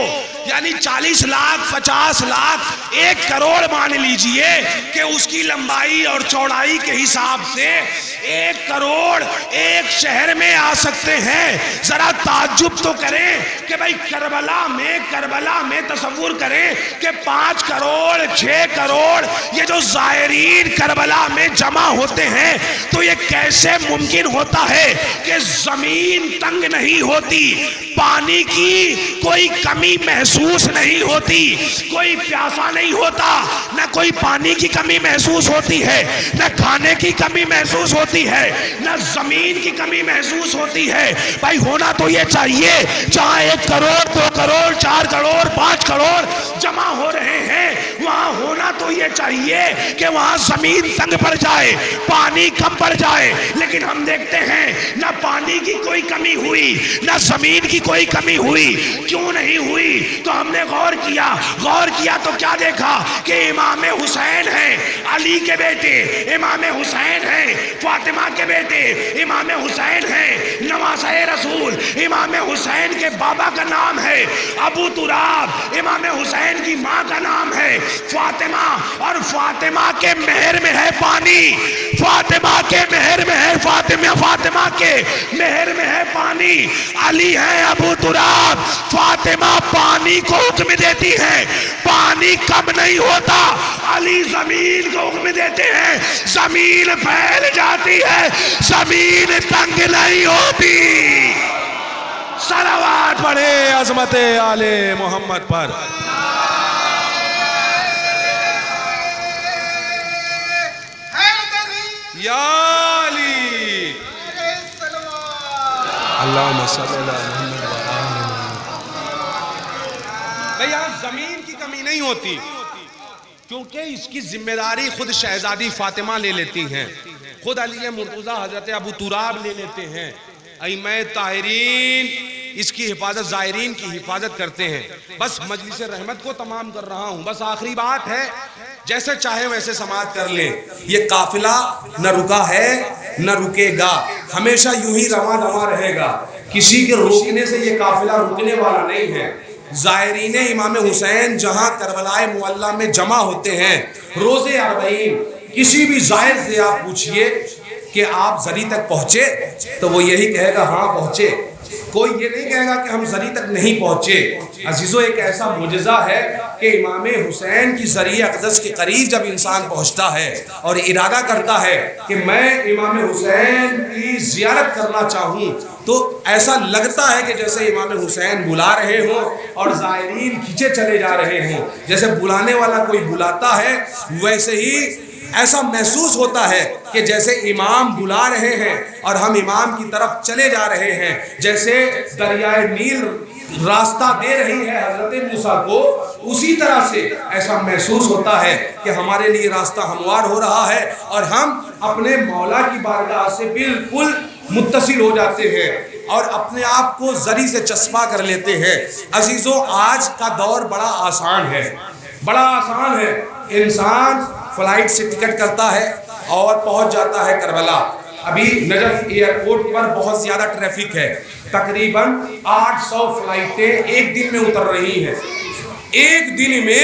یعنی 40 لاکھ 50 لاکھ 1 کروڑ مان لیجئے کہ اس کی لمبائی اور چوڑائی کے حساب سے 1 کروڑ ایک شہر میں آ سکتے ہیں۔ ذرا تعجب تو کریں کہ بھائی کربلا میں تصور کریں کہ 5 کروڑ 6 کروڑ یہ جو زائرین کربلا میں جمع ہوتے ہیں تو یہ کیسے ممکن ہوتا ہے کہ زمین تنگ نہیں ہوتی، پانی کی کوئی کمی محسوس نہیں ہوتی، کوئی پیاسا نہیں ہوتا، نہ کوئی پانی کی کمی محسوس ہوتی ہے، نہ کھانے کی کمی محسوس ہوتی ہے، نہ زمین کی کمی محسوس ہوتی ہے۔ بھائی ہونا تو یہ چاہیے جہاں 1 کروڑ 2 کروڑ 4 کروڑ 5 کروڑ جمع ہو رہے ہیں وہاں ہونا تو یہ چاہیے کہ وہاں زمین تنگ پڑ جائے، پانی کم پڑ جائے، لیکن ہم دیکھتے ہیں نہ پانی کی کوئی کمی ہوئی نہ زمین کی کوئی کمی ہوئی۔ کیوں نہیں ہوئی؟ تو ہم نے غور کیا تو کیا دیکھا کہ امام حسین ہیں علی کے بیٹے، امام حسین ہیں فاطمہ کے بیٹے، امام حسین ہیں نواسہ رسول، امام حسین کے بابا کا نام ہے ابو تراب، امام حسین کی ماں کا نام ہے فاطمہ، اور فاطمہ کے مہر میں ہے پانی، فاطمہ کے مہر میں ہے فاطمہ کے مہر میں ہے پانی۔ علی ہے ابو تراب، فاطمہ پانی کو حکم دیتی ہے، پانی کم نہیں ہوتا، علی زمین کو حکم دیتے ہیں، زمین پھیل جاتی ہے، زمین تنگ نہیں ہوتی۔ صلوات پڑھے عظمت آل محمد پر۔ یا علی اللہم صلی اللہ علیہ وسلم۔ یہاں زمین کی کمی نہیں ہوتی کیونکہ اس کی ذمہ داری خود شہزادی فاطمہ لے لیتی ہیں، خود علی مرتضیٰ حضرت ابو تراب لے لیتے ہیں، ائمہ طاہرین اس کی حفاظت، زائرین کی حفاظت کرتے ہیں۔ بس مجلس رحمت کو تمام کر رہا ہوں، بس آخری بات ہے، جیسے چاہے ویسے سماعت کر لیں۔ یہ قافلہ نہ رکا ہے نہ رکے گا، ہمیشہ یوں ہی رواں دواں رہے گا، کسی کے روکنے سے یہ قافلہ رکنے والا نہیں ہے۔ زائرین امام حسین جہاں کربلائے معلیٰ میں جمع ہوتے ہیں، روز اربعین کسی بھی زائر سے آپ پوچھئے کہ آپ زری تک پہنچے تو وہ یہی کہے گا ہاں پہنچے، کوئی یہ نہیں کہے گا کہ ہم زری تک نہیں پہنچے۔ عزیزو ایک ایسا معجزہ ہے کہ امام حسین کی زری اقدس کے قریب جب انسان پہنچتا ہے اور ارادہ کرتا ہے کہ میں امام حسین کی زیارت کرنا چاہوں تو ایسا لگتا ہے کہ جیسے امام حسین بلا رہے ہوں اور زائرین کھینچے چلے جا رہے ہوں، جیسے بلانے والا کوئی بلاتا ہے ویسے ہی ایسا محسوس ہوتا ہے کہ جیسے امام بلا رہے ہیں اور ہم امام کی طرف چلے جا رہے ہیں، جیسے دریائے نیل راستہ دے رہی ہے حضرت موسیٰ کو، اسی طرح سے ایسا محسوس ہوتا ہے کہ ہمارے لیے راستہ ہموار ہو رہا ہے اور ہم اپنے مولا کی بارگاہ سے بالکل متصل ہو جاتے ہیں اور اپنے آپ کو زری سے چسپا کر لیتے ہیں۔ عزیزوں آج کا دور بڑا آسان ہے، بڑا آسان ہے، انسان فلائٹ سے ٹکٹ کرتا ہے اور پہنچ جاتا ہے کربلا۔ ابھی نجف ایئرپورٹ پر بہت زیادہ ٹریفک ہے، تقریباً 800 فلائٹیں ایک دن میں اتر رہی ہیں، ایک دن میں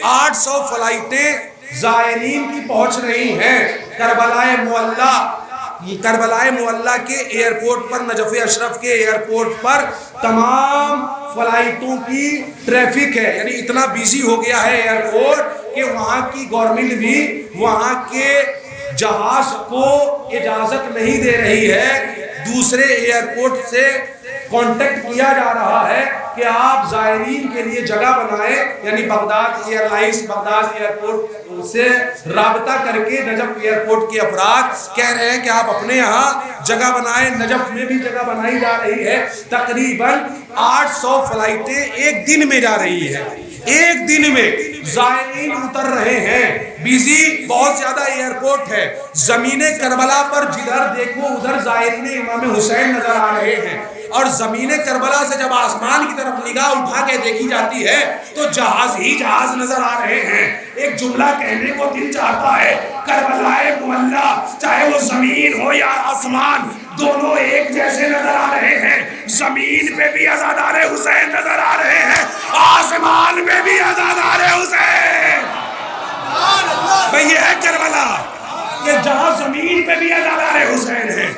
800 فلائٹیں زائرین کی پہنچ رہی ہیں کربلائے معلیٰ کے ایئرپورٹ پر، نجف اشرف کے ایئرپورٹ پر تمام فلائٹوں کی ٹریفک ہے، یعنی اتنا بیزی ہو گیا ہے ایئرپورٹ کہ وہاں کی گورنمنٹ بھی وہاں کے جہاز کو اجازت نہیں دے رہی ہے، دوسرے ایئرپورٹ سے کانٹیکٹ کیا جا رہا ہے کہ آپ زائرین کے لیے جگہ بنائیں، یعنی Baghdad airlines Baghdad airport سے رابطہ کر کے نجف ایئرپورٹ کے افراد کہہ رہے ہیں کہ آپ اپنے یہاں جگہ بنائیں، نجف میں بھی جگہ بنائی جا رہی ہے۔ تقریباً 800 فلائٹیں ایک دن میں جا رہی ہے، ایک دن میں زائرین اتر رہے ہیں، بیزی بہت زیادہ ایئرپورٹ ہے۔ زمین کربلا پر جدھر دیکھو ادھر زائرین امام حسین نظر آ رہے ہیں، اور زمین کربلا سے جب آسمان کی طرف نگاہ اٹھا کے دیکھی جاتی ہے تو جہاز ہی جہاز نظر آ رہے ہیں۔ ایک جملہ کہنے کو دل چاہتا ہے، کربلائے معلیٰ چاہے وہ زمین ہو یا آسمان دونوں ایک جیسے نظر آ رہے ہیں، زمین پہ بھی عزادار حسین نظر آ رہے ہیں، آسمان پہ بھی عزادار حسین۔ بھئی یہ ہے کربلا کہ جہاں زمین پہ بھی عزادار حسین ہے،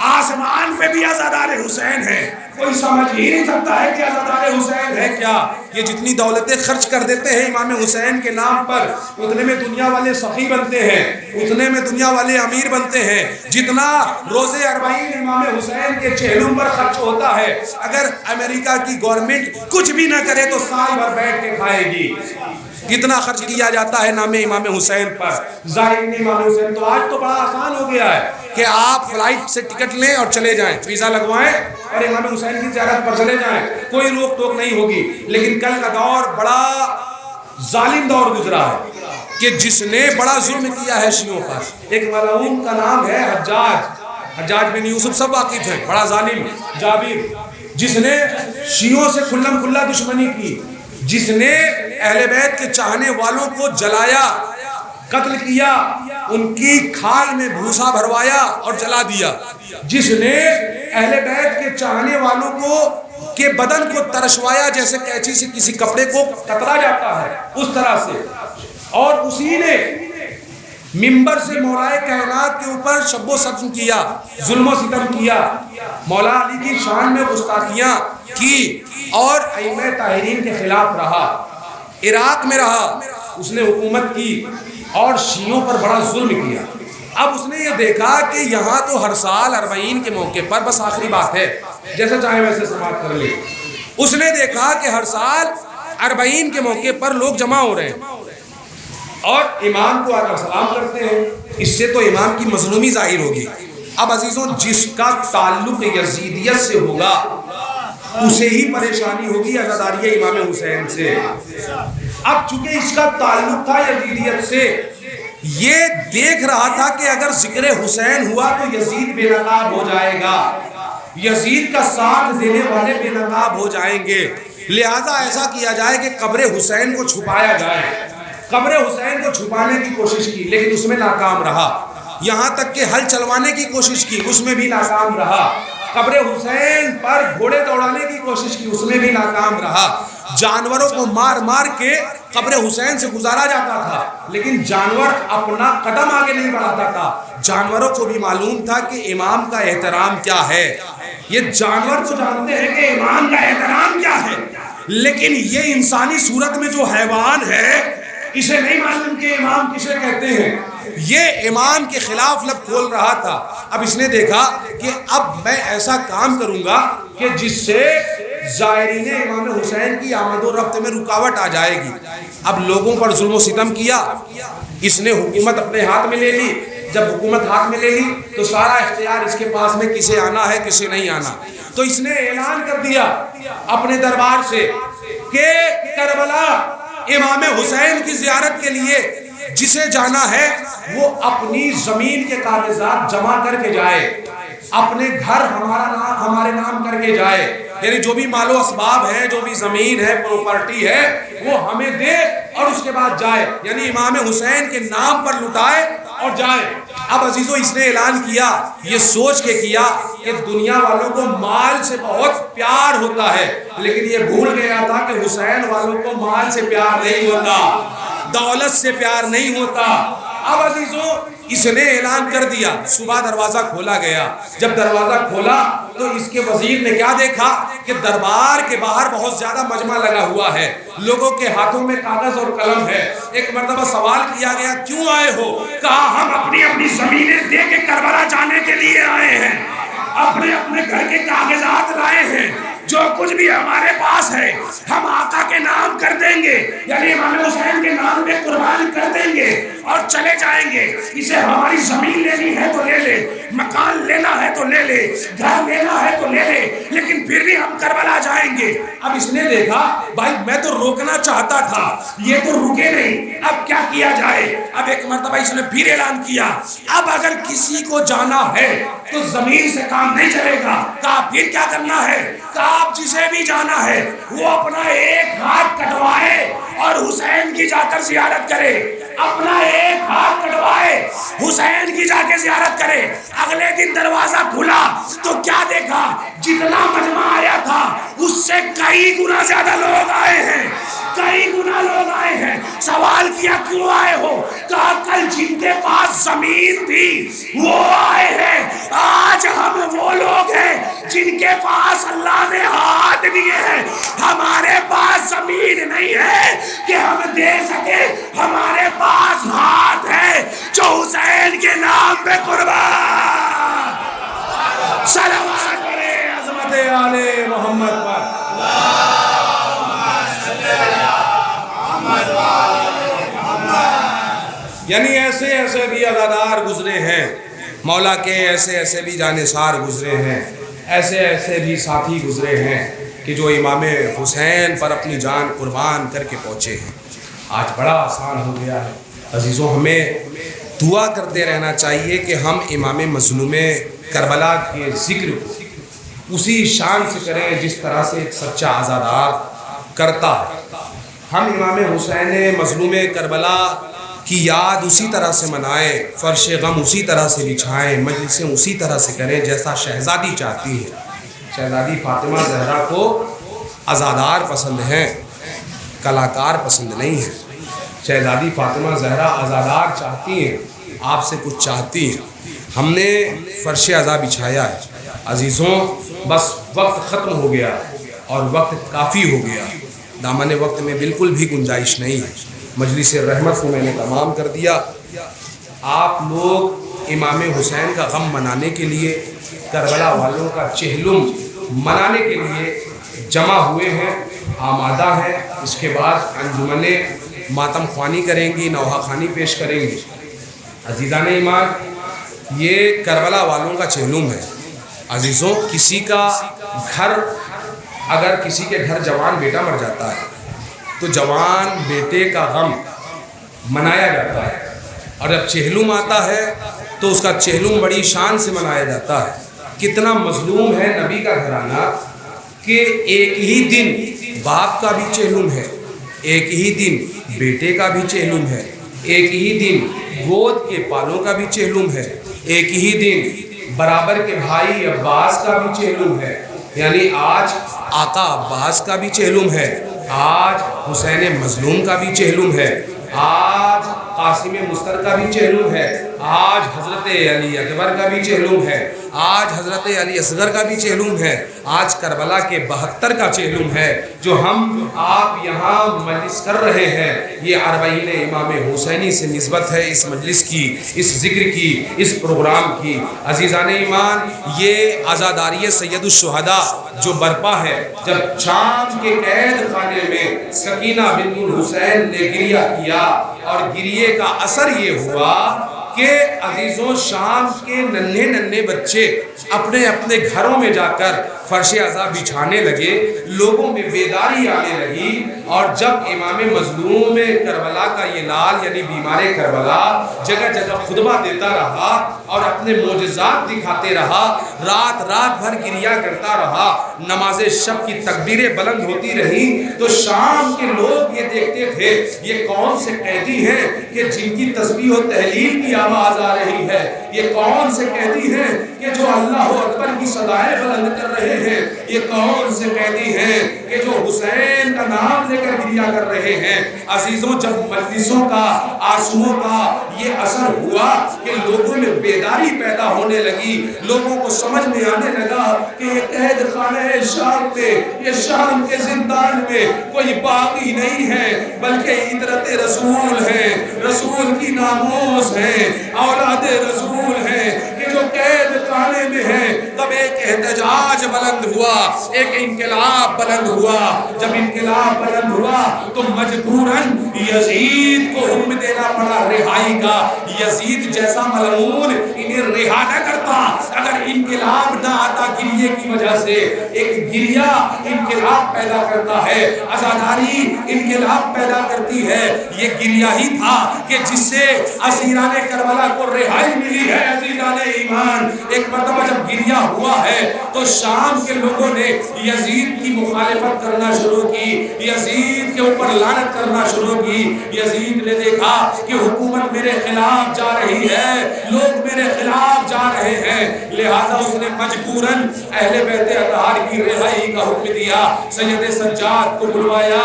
آسمان پہ بھی عزادار حسین ہے، کوئی سمجھ ہی نہیں سکتا ہے کہ عزادار حسین ہے کیا۔ یہ جتنی دولتیں خرچ کر دیتے ہیں امام حسین کے نام پر، اتنے میں دنیا والے سخی بنتے ہیں، اتنے میں دنیا والے امیر بنتے ہیں۔ جتنا روز اربعین امام حسین کے چہلم پر خرچ ہوتا ہے، اگر امریکہ کی گورنمنٹ کچھ بھی نہ کرے تو سال بھر بیٹھ کے کھائے گی۔ کتنا خرچ کیا جاتا ہے نام امام حسین پر، زائرین امام حسین۔ تو آج تو بڑا آسان ہو گیا ہے کہ آپ فلائٹ سے ٹکٹ لیں اور چلے جائیں، ویزا لگوائیں اور امام حسین کی زیارت پر چلے جائیں، کوئی روک ٹوک نہیں ہوگی۔ لیکن کل کا دور بڑا ظالم دور گزرا ہے کہ جس نے بڑا ظلم کیا ہے شیعوں پر. ایک ملعون کا نام ہے حجاج بن یوسف، سب واقف ہیں، بڑا ظالم جابر، جس نے شیعوں سے کھلم کھلا دشمنی کی، جس نے اہل بیت کے چاہنے والوں کو جلایا، قتل کیا، ان کی کھال میں بھوسا بھروایا اور جلا دیا، جس نے اہل بیت کے چاہنے والوں کو کے بدن کو ترشوایا جیسے قینچی سے کسی کپڑے کو کترا جاتا ہے اس طرح سے، اور اسی نے منبر سے مولا کائنات کے اوپر شب و ستم کیا، ظلم و ستم کیا، مولا علی کی شان میں گستاخیاں کی، اور ائمہ طاہرین کے خلاف رہا، عراق میں رہا، اس نے حکومت کی اور شیعوں پر بڑا ظلم کیا. اب اس نے یہ دیکھا کہ یہاں تو ہر سال اربعین کے موقع پر، بس آخری بات ہے جیسے چاہے ویسے سماعت کر لے، اس نے دیکھا کہ ہر سال اربعین کے موقع پر لوگ جمع ہو رہے ہیں اور امام کو آقا سلام کرتے ہیں، اس سے تو امام کی مظلومی ظاہر ہوگی. اب عزیزوں، جس کا تعلق یزیدیت سے ہوگا اسے ہی پریشانی ہوگی عزاداری امام حسین سے. اب چونکہ اس کا تعلق تھا یزیدیت سے، یہ دیکھ رہا تھا کہ اگر ذکر حسین ہوا تو یزید بے نقاب ہو جائے گا، یزید کا ساتھ دینے والے بے نقاب ہو جائیں گے، لہذا ایسا کیا جائے کہ قبر حسین کو چھپایا جائے. قبر حسین کو چھپانے کی کوشش کی لیکن اس میں ناکام رہا، یہاں تک کہ حل چلوانے کی کوشش کی، اس میں بھی ناکام رہا، قبر حسین پر گھوڑے دوڑانے کی کوشش کی، اس میں بھی ناکام رہا، جانوروں کو مار مار کے قبر حسین سے گزارا جاتا تھا لیکن جانور اپنا قدم آگے نہیں بڑھاتا تھا. جانوروں کو بھی معلوم تھا کہ امام کا احترام کیا ہے، یہ جانور تو جانتے ہیں کہ امام کا احترام کیا ہے، لیکن یہ انسانی صورت میں جو حیوان ہے اسے نہیں معلوم کہ امام کسے کہتے ہیں. یہ امام کے خلاف لب کھول رہا تھا. اب اس نے دیکھا کہ اب میں ایسا کام کروں گا کہ جس سے زائرین امام حسین کی آمد و رفت میں رکاوٹ آ جائے گی. اب لوگوں پر ظلم و ستم کیا، اس نے حکومت اپنے ہاتھ میں لے لی. جب حکومت ہاتھ میں لے لی تو سارا اختیار اس کے پاس میں کسے آنا ہے کسے نہیں آنا. تو اس نے اعلان کر دیا اپنے دربار سے کہ کربلا امام حسین کی زیارت کے لیے جسے جانا ہے وہ اپنی زمین کے کاغذات جمع کر کے جائے، اپنے گھر ہمارے نام کر کے جائے، یعنی جو بھی مال و اسباب ہے، جو بھی زمین ہے، پراپرٹی ہے، وہ ہمیں دے اور اس کے بعد جائے، یعنی امام حسین کے نام پر لٹائے اور جائے. اب عزیزو، اس نے اعلان کیا، یہ سوچ کے کیا کہ دنیا والوں کو مال سے بہت پیار ہوتا ہے، لیکن یہ بھول گیا تھا کہ حسین والوں کو مال سے پیار نہیں ہوتا، دولت سے پیار نہیں ہوتا. اب عزیزو، اس نے اعلان کر دیا. صبح دروازہ کھولا گیا. جب دروازہ کھولا تو اس کے وزیر نے کیا دیکھا کہ دربار کے باہر بہت زیادہ مجمع لگا ہوا ہے، لوگوں کے ہاتھوں میں کاغذ اور قلم ہے. ایک مرتبہ سوال کیا گیا، کیوں آئے ہو؟ کہا ہم اپنی زمینیں دے کے کربلا جانے کے لیے آئے ہیں، اپنے گھر کے کاغذات لائے ہیں، جو کچھ بھی ہمارے پاس ہے ہم آقا کے نام کر دیں گے، یعنی امام حسین کے نام پہ قربان کر دیں گے اور چلے جائیں گے. اسے ہماری زمین لینی ہے تو لے لے، مکان لینا ہے تو لے لے، گھر لینا ہے تو لے لے، لیکن پھر بھی ہم کربلا جائیں گے. اب اس نے دیکھا بھائی میں تو روکنا چاہتا تھا، یہ تو رکے نہیں، اب کیا کیا جائے. اب ایک مرتبہ اس نے پھر اعلان کیا، اب اگر کسی کو جانا ہے تو زمین سے کام نہیں چلے گا. کہا پھر کیا کرنا ہے؟ کہا آپ جسے بھی جانا ہے وہ اپنا ایک ہاتھ کٹوائے اور حسین کی جا کر زیارت کرے، اپنا ایک ہاتھ کٹوائے حسین کی جا کے زیارت کرے. اگلے دن دروازہ کھلا تو کیا دیکھا؟ جتنا مجمع آیا تھا اس سے کئی گنا زیادہ لوگ آئے ہیں، کئی گنا لوگ آئے ہیں. سوال کیا کیوں آئے ہو؟ کہا کل جن کے پاس زمین تھی وہ آئے ہیں، آج ہم وہ لوگ ہیں جن کے پاس اللہ نے ہاتھ دیے ہیں. ہمارے پاس زمین نہیں ہے کہ ہم دے سکے، ہمارے پاس ہاتھ ہے جو حسین کے نام پہ قربان. صلوات کرے عظمت آل محمد پر. یعنی ایسے ایسے بھی عزادار گزرے ہیں مولا کے، ایسے ایسے بھی جانثار گزرے ہیں، ایسے ایسے بھی ساتھی گزرے ہیں کہ جو امام حسین پر اپنی جان قربان کر کے پہنچے ہیں. آج بڑا آسان ہو گیا ہے۔ عزیزوں، ہمیں دعا کرتے رہنا چاہیے کہ ہم امام مظلوم کربلا کے ذکر کو اسی شان سے کریں جس طرح سے ایک سچا عزادار کرتا ہے۔ ہم امام حسین مظلوم کربلا کی یاد اسی طرح سے منائیں، فرش غم اسی طرح سے بچھائیں، مجلسیں اسی طرح سے کریں جیسا شہزادی چاہتی ہے۔ شہزادی فاطمہ زہرا کو عزادار پسند ہیں، کلاکار پسند نہیں ہیں۔ شہزادی فاطمہ زہرا عزادار چاہتی ہیں، آپ سے کچھ چاہتی ہیں۔ ہم نے فرش عزا بچھایا ہے۔ عزیزوں، بس وقت ختم ہو گیا اور وقت کافی ہو گیا، دامن وقت میں بالکل بھی گنجائش نہیں ہے۔ مجلس رحمت کو میں نے تمام کر دیا۔ آپ لوگ امام حسین کا غم منانے کے لیے، کربلا والوں کا چہلم منانے کے لیے جمع ہوئے ہیں، آمادہ ہیں۔ اس کے بعد انجمن ماتم خوانی کریں گی، نوحہ خوانی پیش کریں گی۔ عزیزان ایمان، یہ کربلا والوں کا چہلم ہے۔ عزیزوں، کسی کا گھر، اگر کسی کے گھر جوان بیٹا مر جاتا ہے تو جوان بیٹے کا غم منایا جاتا ہے، اور جب چہلم آتا ہے تو اس کا چہلم بڑی شان سے منایا جاتا ہے۔ کتنا مظلوم ہے نبی کا گھرانہ کہ ایک ہی دن باپ کا بھی چہلم ہے، ایک ہی دن بیٹے کا بھی چہلم ہے، ایک ہی دن گود کے پالوں کا بھی چہلم ہے، ایک ہی دن برابر کے بھائی عباس کا بھی چہلم ہے۔ یعنی آج آقا عباس کا بھی چہلم ہے، آج حسین مظلوم کا بھی چہلم ہے، آج قاسم مستر کا بھی چہلم ہے، آج حضرت علی اکبر کا بھی چہلم ہے، آج حضرت علی اصغر کا بھی چہلم ہے، آج کربلا کے 72 کا چہلم ہے۔ جو ہم آپ یہاں مجلس کر رہے ہیں، یہ اربعین امام حسینی سے نسبت ہے اس مجلس کی، اس ذکر کی، اس پروگرام کی۔ عزیزان ایمان، یہ عزاداری سید الشہداء جو برپا ہے، جب شام کے قید خانے میں سکینہ بنت الحسین نے گریہ کیا، اور گریے کا اثر یہ ہوا کہ عزیزوں، شام کے ننھے ننھے بچے اپنے اپنے گھروں میں جا کر فرش عزا بچھانے لگے، لوگوں میں بیداری آنے لگی، اور جب امام مظلوم کربلا کا یہ لال یعنی بیمار کربلا جگہ جگہ خطبہ دیتا رہا اور اپنے معجزات دکھاتے رہا، رات رات بھر گریہ کرتا رہا، نماز شب کی تکبیریں بلند ہوتی رہی، تو شام کے لوگ یہ دیکھتے تھے یہ کون سے قیدی ہیں کہ جن کی تسبیح و تحلیل کی آواز آ رہی ہے، یہ کون سے قیدی ہیں کہ جو اللہ اکبر کی صدائیں بلند کر رہے ہیں، یہ کون سے قیدی ہیں کہ جو حسین کا نام لے کر گریہ کر رہے ہیں۔ عزیزوں، جب مجلسوں کا، آنسوؤں کا یہ اثر ہوا کہ لوگوں میں بیداری پیدا ہونے لگی، لوگوں کو سمجھ میں آنے لگا کہ یہ قید خانہ شام میں، یہ شام کے زندان میں کوئی باغی نہیں ہے بلکہ عطرت رسول ہیں، رسول کی ناموس ہیں، اولاد رسول ہیں کہ جو قید خانے میں ہیں۔ تب ایک احتجاج بلند ہوا، ایک انقلاب بلند ہوا۔ جب انقلاب بلند ہوا تو مجبوراً یزید کو حکم دینا پڑا رہائی کا۔ یزید جیسا ملعون انہیں رہا نہ کرتا اگر انقلاب نہ آتا۔ گریے کی وجہ سے ایک گریہ انقلاب پیدا کرتا ہے، عزاداری انقلاب پیدا کرتی ہے۔ یہ گریہ ہی تھا کہ جس سے اسیران کربلا کو رہائی ملی ہے۔ عزیزان ایمان، ایک مرتبہ جب گریہ ہوا ہے تو شام کے لوگوں نے یزید کی مخالفت کرنا شروع کی، یزید کے اوپر لعنت کرنا شروع کی۔ یزید نے دیکھا کہ حکومت میرے خلاف جا رہی ہے، لوگ میرے خلاف جا رہے ہیں، لہٰذا اس نے مجبوراً اہل بیت اطہار کی رہائی کا حکم دیا۔ سید سجاد کو بلوایا،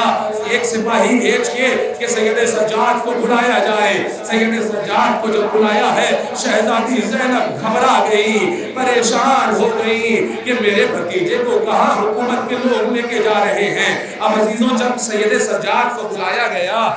ایک سپاہی بھیج کے کہ سید سجاد کو بلایا جائے۔ سید سجاد کو جب بلایا ہے، شہزادی زینب گھبرا گئی، پریشان ہو گئی کہ میرے بھتیجے کو کہاں حکومت کے لوگ لے کے جا رہے ہیں۔ اب عزیزوں، جب سید سجاد کو بلایا گیا،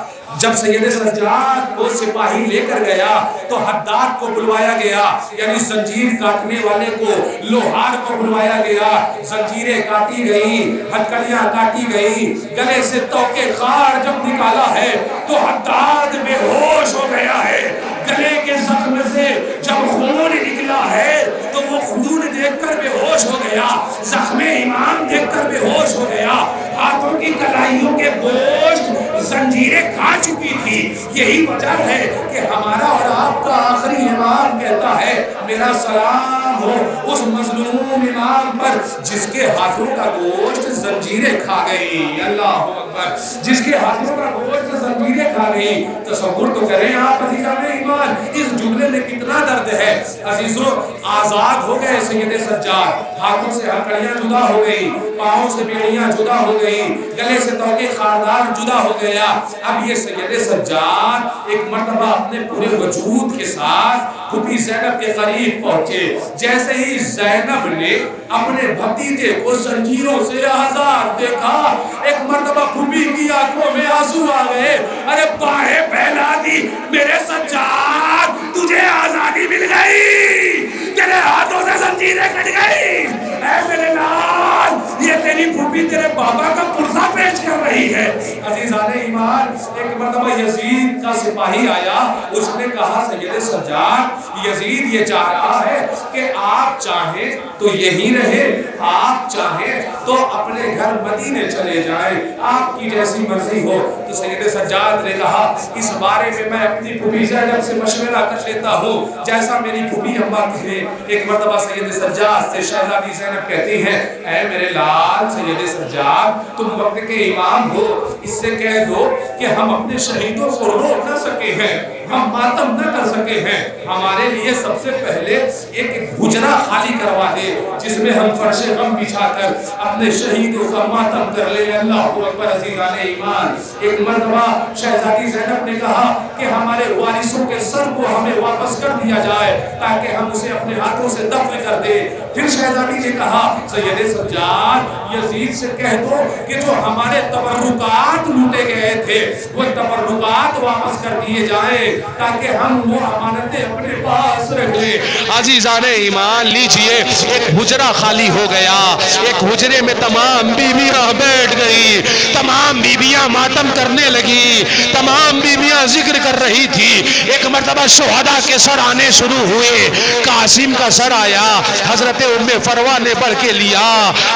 جب سید سجاد کو سپاہی لے کر گیا تو حداد کو بلوایا گیا، یعنی زنجیر کاٹنے والے کو، لوہار کو بلوایا گیا۔ زنجیریں کاٹی گئی، ہتکڑیاں کاٹی گئی، گلے سے توقے خار جب نکالا ہے تو حداد بے ہوش ہو گیا ہے۔ گلے کے زخم سے جب خون نکلا ہے تو وہ خون دیکھ کر بے ہوش ہو گیا، زخم امام دیکھ کر بے ہوش ہو گیا، ہاتھوں کی کلائیوں کے گوشت زنجیریں کھا چکی تھی. یہی وجہ ہے کہ ہمارا اور آپ کا آخری امام کہتا ہے میرا سلام ہو اس مظلوم امام پر جس کے ہاتھوں کا گوشت زنجیریں کھا گئی. اللہ اکبر. جس کے ہاتھوں کا گوشت زنجیریں کھا گئی. تصور تو کریں آپ عزیزان ایمان اس جملے میں کتنا درد ہے. عزیزوں آزاد ہو گئے سید سجاد. ہاتھوں سے ہتھکڑیاں جدا ہو گئی, پاؤں سے بیڑیاں جدا ہو گئی, گلے سے توقع خاردار جدا ہو گیا. اب یہ سید سجاد ایک مرتبہ اپنے پورے وجود کے ساتھ پھوپھی زینب کے قریب پہنچے. جیسے ہی زینب نے اپنے بھتیجے کو زنجیروں سے آزاد دیکھا, ایک مرتبہ پھوپھی کی آنکھوں میں آنسو آ گئے. ارے باہیں پھیلا دی میرے سجاد, تجھے آزادی مل گئی, تیرے ہاتھوں سے زنجیریں کٹ گئی. اے میرے لال, یہ تیری پھوپھی تیرے بابا کا پرزہ پیش کر رہی ہے. عزیزان ایمان ایک مرتبہ یزید کا سپاہی آیا. اس نے کہا سید سجاد یزید یہ چاہ رہا ہے کہ آپ چاہیں تو یہی رہے, آپ چاہیں تو اپنے گھر مدینے چلے جائیں, آپ کی جیسی مرضی ہو. تو سید سجاد نے کہا اس بارے میں میں اپنی پھوپھی زینب سے مشورہ کر لیتا ہوں جیسا میری پھوپھی اماں کہے. ایک مرتبہ سید سجاد سے شہزادی زینب کہتی ہیں اے میرے لال سید سجاد تم وقت کے امام ہو, اس سے کہہ دو کہ ہم اپنے شہیدوں کو روک نہ سکے ہیں, ہم ماتم نہ کر سکے ہیں, ہمارے لیے سب سے پہلے ایک حجرہ خالی کروا دے جس میں ہم فرش غم بچھا کر اپنے شہیدوں کا ماتم کر لیں. اللہ اکبر. عزیزان ایمان ایک مرتبہ شہزادی زینب نے کہا کہ ہمارے وارثوں کے سر کو ہمیں واپس کر دیا جائے تاکہ ہم اسے اپنے ہاتھوں سے دفن کر دیں. پھر شہزادی نے کہا سید سجاد یزید سے کہہ دو کہ جو ہمارے تبرکات لوٹے گئے تھے وہ تبرکات واپس کر دیے جائیں تاکہ ہم وہ امانتیں اپنے پاس رکھ لیں. عزیزان ایمان لیجئے, ایک حجرہ خالی ہو گیا. ایک حجرے میں تمام بیویاں بیٹھ گئی, تمام بیویاں ماتم کرنے لگی, تمام بیویاں ذکر کر رہی تھی. ایک مرتبہ شہداء کے سر آنے شروع ہوئے. قاسم کا سر آیا, حضرت ام فروہ نے بڑھ کے لیا.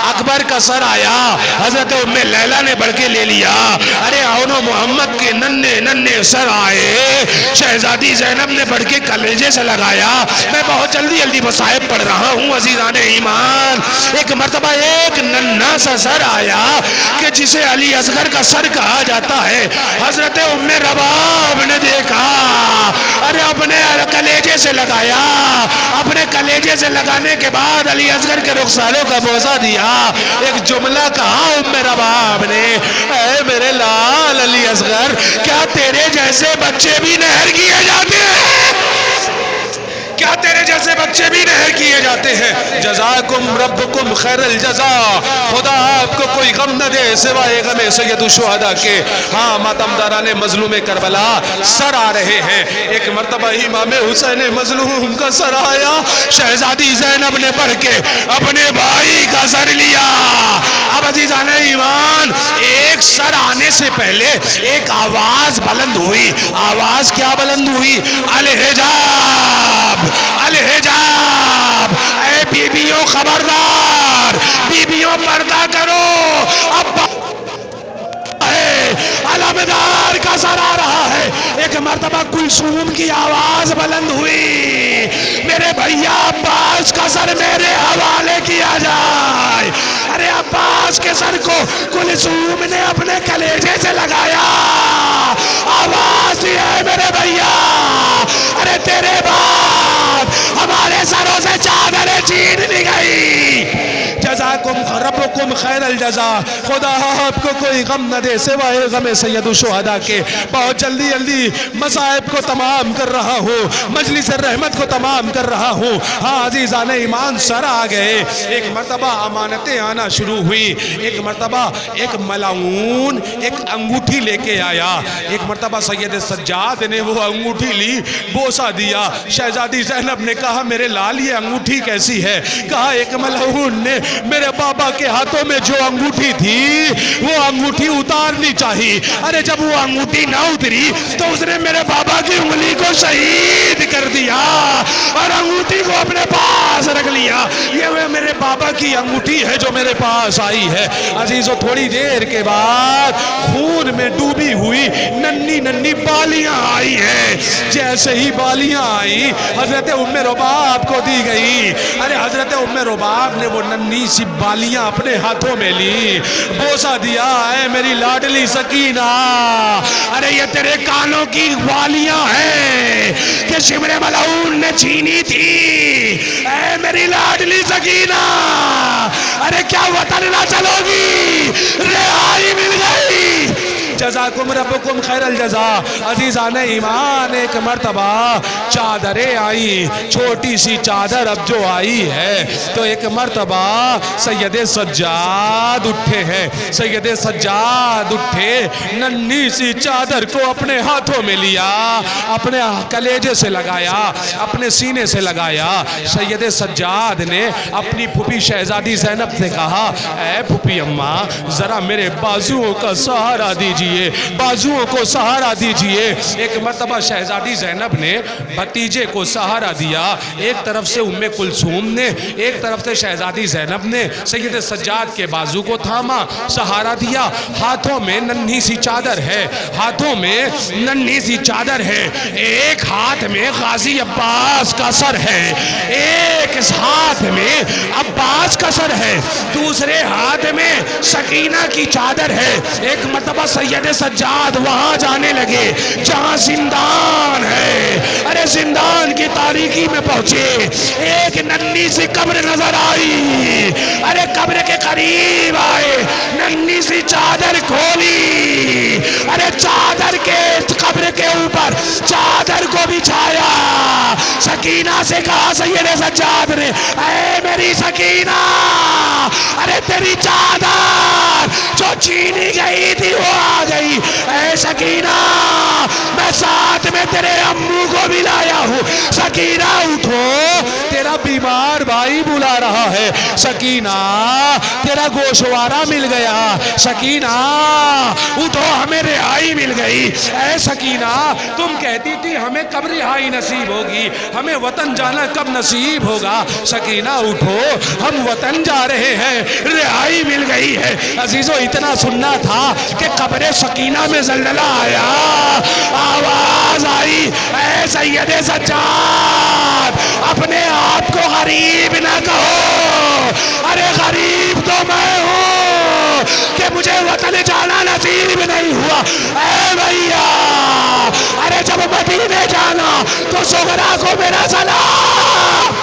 اکبر کا سر آیا, حضرت ام لیلہ نے بڑھ کے لے لیا. ارے اون و محمد کے ننھے ننھے سر آئے, شہزادی زینب نے بڑھ کے کلیجے سے لگایا. میں بہت جلدی مصائب پڑھ رہا ہوں عزیزان ایمان. ایک مرتبہ ایک ننھا سا سر آیا کہ جسے علی اصغر کا سر کہا جاتا ہے. حضرت ام رباب نے دیکھا, ارے اپنے کلیجے سے لگایا. اپنے کلیجے سے لگانے کے بعد علی اصغر کے رخساروں کا بوسہ دیا. ایک جملہ کہا ام رباب نے, اے میرے لال علی اصغر کیا تیرے جیسے بچے بھی نہر کیے جاتے ہیں؟ کیا تیرے جیسے بچے بھی نہر کیے جاتے ہیں؟ جزاکم ربکم خیر الجزا. خدا آپ کو کوئی غم نہ دے سوائے غم سید الشہداء کے. ہاں ماتمداران مظلوم کربلا سر آ رہے ہیں. ایک مرتبہ امام حسین مظلوم کا سر آیا. شہزادی زینب نے بڑھ کے اپنے بھائی کا سر لیا. اب عزیزان ایمان ایک سر آنے سے پہلے ایک آواز بلند ہوئی. آواز کیا بلند ہوئی؟ الحجاب الحجاب. اے بیویوں خبردار, بیویوں پردہ کرو. اب علمدار کا سر آ رہا ہے. ایک مرتبہ کلثوم کی آواز بلند ہوئی, میرے بھیا عباس کا سر میرے حوالے کیا جائے. ارے عباس کے سر کو کلثوم نے اپنے کلیجے سے لگایا. آواز دی ہے میرے بھیا, ارے تیرے بعد ہمارے سروں سے چادریں چھین لی گئی. جزاکم ربکم خیر الجزا. خدا آپ کو کوئی غم نہ دے سوائے غم سید الشہداء کے. بہت جلدی مصائب کو تمام کر رہا ہوں, مجلس رحمت کو تمام کر رہا ہوں. ہاں عزیزان ایمان سر آ گئے. ایک مرتبہ امانتیں آنا شروع ہوئی. ایک مرتبہ ایک ملعون ایک انگوٹھی لے کے آیا. ایک مرتبہ سید سجاد نے وہ انگوٹھی لی, بوسہ دیا. شہزادی زینب نے کہا میرے لال یہ انگوٹھی کیسی ہے؟ کہا ایک ملعون نے میرے بابا کے کے ہاتھوں میں جو انگوٹھی تھی وہ انگوٹھی اتارنی چاہیے. ارے جب وہ انگوٹھی نہ اتری تو اس نے میرے بابا کی انگلی کو شہید کر دیا اور انگوٹھی کو اپنے پاس رکھ لیا. یہ میرے بابا کی انگوٹھی ہے جو میرے پاس آئی ہے. عزیزو تھوڑی دیر کے بعد خون میں ڈوبی ہوئی ننھی ننھی بالیاں آئی ہیں. جیسے ہی بالیاں آئی حضرت ام رباب کو دی گئی. ارے حضرت ام رباب نے وہ ننھی سی بالیاں اپنے ہاتھوں میں لی, بوسہ دیا, اے میری لاڈلی سکینہ, ارے یہ تیرے کانوں کی بالیاں ہیں کہ شمر ملعون نے چھینی تھی. اے میری لاڈلی سکینہ, ارے کیا وطن نہ چلو گی, رہائی مل گئی. جزاکم ربکم خیر الجزا. عزیزان ایمان ایک مرتبہ چادریں آئیں, چھوٹی سی چادر اب جو آئی ہے تو ایک مرتبہ سید سجاد اٹھے ہیں. سید سجاد اٹھے, ننھی سی چادر کو اپنے ہاتھوں میں لیا, اپنے کلیجے سے لگایا, اپنے سینے سے لگایا. سید سجاد نے اپنی پھوپھی شہزادی زینب سے کہا, اے پھوپھی اماں ذرا میرے بازوؤں کا سہارا دیجئے, بازوؤں کو سہارا دیجئے. ایک مرتبہ شہزادی زینب نے بھتیجے کو سہارا دیا. ایک طرف سے ام کلثوم نے, ایک طرف سے شہزادی زینب نے سید سجاد کے بازو کو تھاما, سہارا دیا. ہاتھوں میں ننھی سی چادر ہے, ہاتھوں میں ننھی سی چادر ہے. ایک ہاتھ میں غازی عباس کا سر ہے, ایک ہاتھ میں عباس کا سر ہے, دوسرے ہاتھ میں سکینہ کی چادر ہے. ایک مرتبہ سید سجاد وہاں جانے لگے جہاں زندان ہے. ارے زندان کی تاریکی میں پہنچے, ایک ننھی سی قبر نظر آئی. ارے قبر کے قریب آئے, ننھی سی چادر کھولی, ارے چادر کے قبر کے اوپر چادر کو بچھایا. سکینہ سے کہا سید سجاد نے, اے میری سکینہ, ارے تیری چادر جو چھینی گئی تھی وہ آ گئی. اے سکینہ میں ساتھ میں تیرے امو کو بھی لایا ہوں. سکینہ اٹھو, تیرا بیمار بھائی بلا رہا ہے. سکینہ تیرا گوشوارہ مل گیا. سکینہ اٹھو, ہمیں رہائی مل گئی. اے سکینہ تم کہتی تھی ہمیں کب رہائی نصیب ہوگی, ہمیں وطن جانا کب نصیب ہوگا. سکینہ اٹھو, ہم وطن جا رہے ہیں, رہائی مل گئی ہے. عزیزو اتنا سننا تھا کہ قبر سکینہ میں زلزلہ آیا, آواز آئی, اے سید سجاد اپنے آپ کو غریب نہ کہو, ارے غریب تو میں ہوں کہ مجھے وطن جانا نصیب نہیں ہوا. اے بھیا, ارے جب مدینے جانا تو سغرا کو میرا سلام.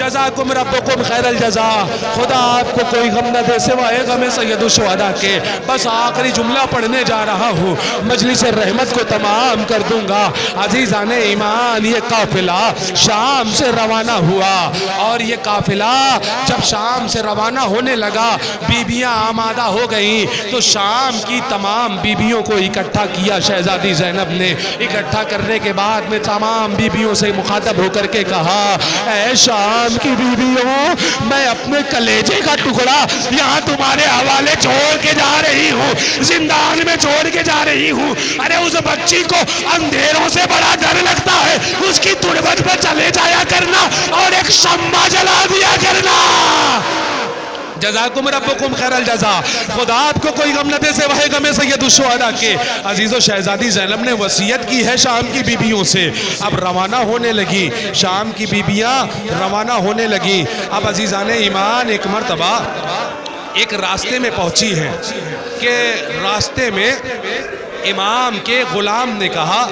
جزاکم ربکم خیر الجزا. خدا آپ کو کوئی غم نہ دے سوائے غم سید الشہداء کے. بس آخری جملہ پڑھنے جا رہا ہوں, مجلس رحمت کو تمام کر دوں گا. عزیزان ایمان یہ قافلہ شام سے روانہ ہوا, اور یہ قافلہ جب شام سے روانہ ہونے لگا بیبیاں آمادہ ہو گئیں تو شام کی تمام بیبیوں کو اکٹھا کیا شہزادی زینب نے. اکٹھا کرنے کے بعد میں تمام بیبیوں سے مخاطب ہو کر کے کہا, اے شام کی بیویوں, میں اپنے کلیجے کا ٹکڑا یہاں تمہارے حوالے چھوڑ کے جا رہی ہوں, زندان میں چھوڑ کے جا رہی ہوں. ارے اس بچی کو اندھیروں سے بڑا ڈر لگتا ہے, اس کی تربت پہ چلے جایا کرنا اور ایک شمع جلا دیا کرنا. جزاکم ربکم خیر الجزا. خدا آپ کو کوئی غم نہ دے سوائے غم سید الشہداء کے. عزیزو شہزادی زینب نے وصیت کی ہے شام کی بیبیوں سے. اب روانہ ہونے لگی, شام کی بیبیاں روانہ ہونے لگی. اب عزیزان ایمان ایک مرتبہ ایک راستے میں پہنچی ہیں کہ راستے میں امام کے غلام نے کہا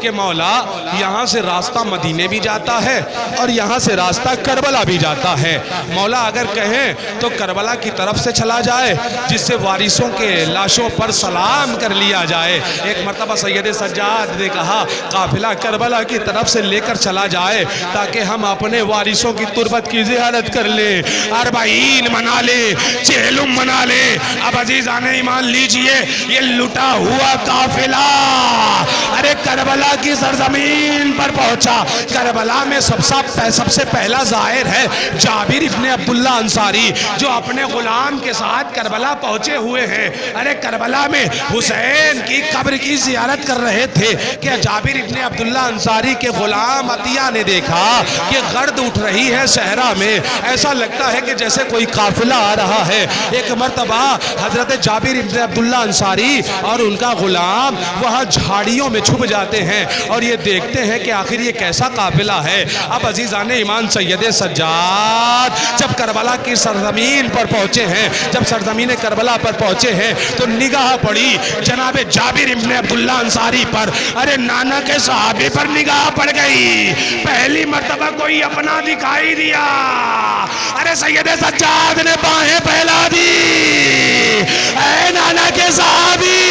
کہ مولا یہاں سے راستہ مدینے بھی جاتا ہے اور یہاں سے راستہ کربلا بھی جاتا ہے. مولا اگر کہیں تو کربلا کی طرف سے چلا جائے جس سے وارثوں کے لاشوں پر سلام کر لیا جائے. ایک مرتبہ سید سجاد نے کہا قافلہ کربلا کی طرف سے لے کر چلا جائے تاکہ ہم اپنے وارثوں کی تربت کی زیارت کر لیں, 40 منا لیں, چہلم منا لیں. اب عزیزان ایمان لیجئے, یہ لٹا ہوا قافلہ ارے کربلا کی سرزمین پر پہنچا. کربلا میں سب سے پہلا ظاہر ہے جابر ابن عبداللہ انصاری جو اپنے غلام کے ساتھ کربلا پہنچے ہوئے ہیں. ارے کربلا میں حسین کی قبر کی زیارت کر رہے تھے کہ جابر ابن عبداللہ انصاری کے غلام عطیہ نے دیکھا کہ گرد اٹھ رہی ہے صحرا میں. ایسا لگتا ہے کہ جیسے کوئی قافلہ آ رہا ہے. ایک مرتبہ حضرت جابر ابن عبداللہ انصاری اور ان کا غلام وہاں جھاڑیوں میں چھپ جاتے ہیں اور یہ دیکھتے ہیں کہ آخر یہ کیسا قافلہ ہے. اب عزیزان ایمان سید سجاد جب کربلا کی سرزمین پر پہنچے ہیں, جب سرزمین کربلا پر پہنچے ہیں تو نگاہ پڑی جناب جابر ابن عبداللہ انصاری پر. ارے نانا کے صحابی پر نگاہ پڑ گئی. پہلی مرتبہ کوئی اپنا دکھائی دیا. ارے سید سجاد نے باہیں پھیلا دی. اے نانا کے صحابی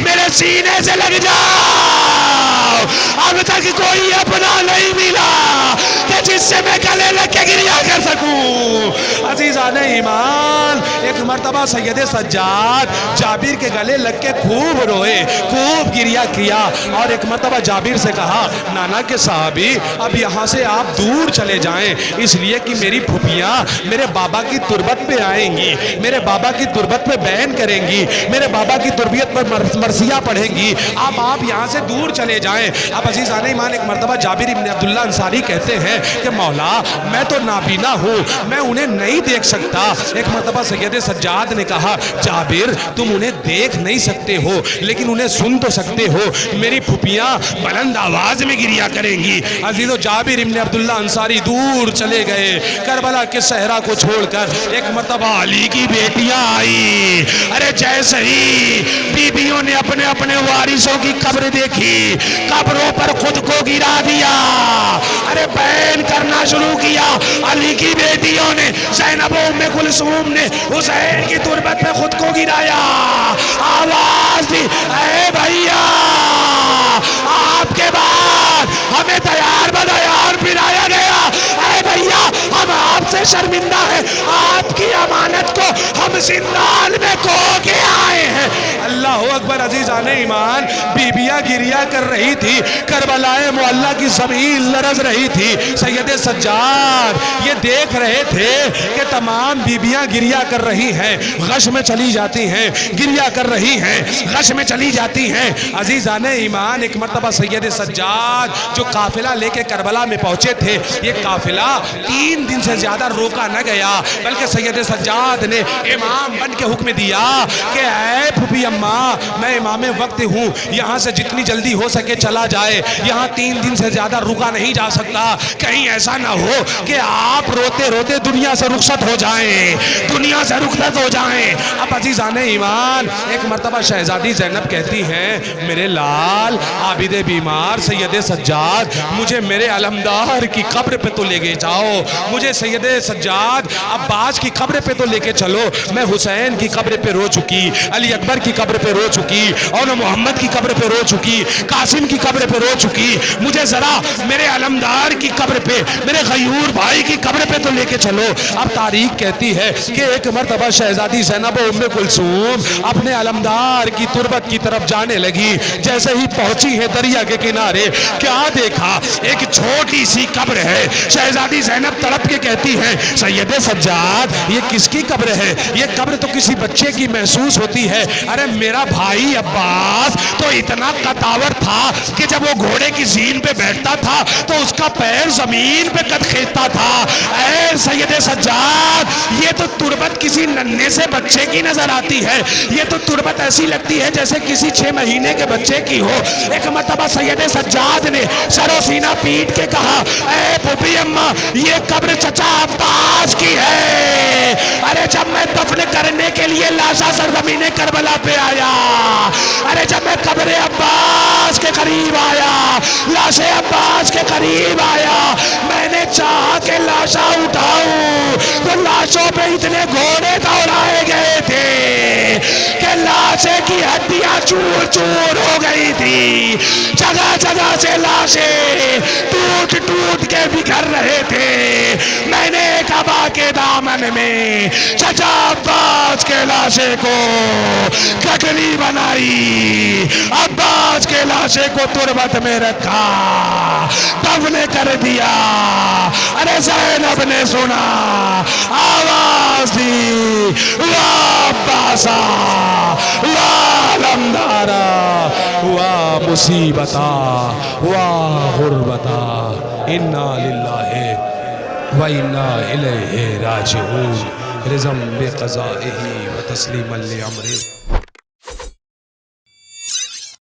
میرے سینے سے لگ جاؤ. اب تک کوئی اپنا نہیں ملا کہ جس سے میں گلے لگ کے گریا کر سکوں. عزیزان ایمان ایک مرتبہ سید سجاد جابر کے گلے لگ کے خوب روئے, خوب گریا کیا اور ایک مرتبہ جابر سے کہا نانا کے صحابی اب یہاں سے آپ دور چلے جائیں, اس لیے کہ میری پھوپھیاں میرے بابا کی تربت پہ آئیں گی, میرے بابا کی تربت پہ بیان کریں گی, میرے بابا کی تربیت پر مرثیہ پڑھیں گی. آپ یہاں سے دور چلے جائیں. اب عزیزان ایمان ایک مرتبہ جابر ابن عبداللہ انصاری کہتے ہیں کہ مولا میں تو نابینا ہوں, میں انہیں نہیں دیکھ سکتا. ایک مرتبہ سید سجاد نے کہا جابر تم انہیں دیکھ نہیں سکتے ہو لیکن انہیں سن تو سکتے ہو. میری پھوپھیاں بلند آواز میں گریا کریں گی. عزیزو جابر ابن عبداللہ انصاری دور چلے گئے کربلا کے صحرا کو چھوڑ کر. ایک مرتبہ علی کی بیٹیاں آئی. ارے جیسے ہی بیویوں نے اپنے اپنے وارثوں کی قبر دیکھی قبروں پر خود کو گرا دیا. ارے بیان کرنا شروع کیا. علی کی بیٹیوں نے زینب و ام کلثوم نے حسین کی تربت پہ خود کو گرایا. آواز دی اے بھیا آپ کے بعد ہمیں تیار بدیار پھرایا گیا. اے بھیا ہم آپ سے شرمندہ ہیں, آپ کی امانت کو ہم زندان میں کھو کے آئے ہیں. اللہ اکبر. عزیزان ایمان بیبیاں گریا کر رہی تھی, کربلائے معلیٰ کی زمین لرز رہی تھی. سید سجاد یہ دیکھ رہے تھے کہ تمام بیبیاں گریا کر رہی ہیں, غش میں چلی جاتی ہیں, گریا کر رہی ہیں, غش میں چلی جاتی ہیں. عزیزان ایمان ایک مرتبہ سید سجاد جو قافلہ لے کے کربلا میں پہنچے تھے, یہ قافلہ 3 دن سے زیادہ روکا نہ گیا بلکہ سید سجاد نے امام بن کے حکم دیا کہ اے پھوپھی اماں میں امام وقت ہوں, یہاں سے جتنی جلدی ہو سکے چلا جائے, یہاں 3 دن سے زیادہ رکا نہیں جا سکتا. کہیں ایسا نہ ہو کہ آپ روتے روتے دنیا سے رخصت ہو جائیں, دنیا سے رخصت ہو جائیں. اب عزیزان ایمان ایک مرتبہ شہزادی زینب کہتی ہیں میرے لال عابد بیمار سید سجاد مجھے میرے علمدار کی قبر پہ تو لے گئے جاؤ, مجھے سید سجاد عباس کی قبر پہ تو لے کے چلو. میں حسین کی قبر پہ رو چکی, علی اکبر کی قبر پہ رو چکی, اور محمد کی قبر پہ رو چکی, قاسم کی قبر پہ رو چکی. مجھے ذرا میرے علمدار کی قبر پہ, میرے غیور بھائی کی قبر پہ تو لے کے چلو. اب تاریخ کہتی ہے کہ ایک مرتبہ شہزادی زینب و ام کلثوم اپنے علمدار کی تربت کی طرف جانے لگی. جیسے ہی پہنچی ہے دریا کے کنارے, کیا دیکھا ایک چھوٹی سی قبر ہے. شہزادی زینب تڑپ کے کہتی ہے سید سجاد یہ کس کی قبر ہے؟ یہ قبر تو کسی بچے کی محسوس ہوتی ہے. ارے میرا بھائی عباس تو اتنا قطاور تھا کہ جب وہ گھوڑے کی زین پہ بیٹھتا تھا تو اس کا پیر زمین پہ قد کھینچتا تھا. اے سید سجاد یہ تو تربت کسی ننھے سے بچے کی نظر آتی ہے, یہ تو تربت ایسی لگتی ہے جیسے کسی 6 مہینے کے بچے کی ہو. ایک مرتبہ سید سجاد نے سر و سینہ پیٹ کے کہا اے پھوپھی اماں یہ قبر چچا عباس کی ہے. ارے جب میں دفن کرنے کے لیے لاشا سرزمین کربلا پہ آیا, ارے جب میں قبر عباس کے قریب آیا, لاش عباس کے قریب آیا, میں نے چاہا کہ لاشا اٹھاؤں تو لاشوں پہ اتنے گھوڑے دوڑائے گئے تھے کہ لاشے کی ہڈیاں چور چور ہو گئی تھی. جگہ جگہ سے لاشیں ٹوٹ ٹوٹ کے بکھر رہے تھے. میں نے ایک ابا کے دامن میں چچا عباس کے لاشے کو یخنی بنائی، عباس کے لاشے کو تربت میں رکھا، دفن کر دیا۔ ارے زینب نے سنا، آواز دی، واہ عباسا، واہ علمدارا، واہ مصیبتا، واہ غربتا، انا للہ وَإِنَّا إِلَيْهِ رَاجِعُونَ رضم بقضائه وتسلیما لامره۔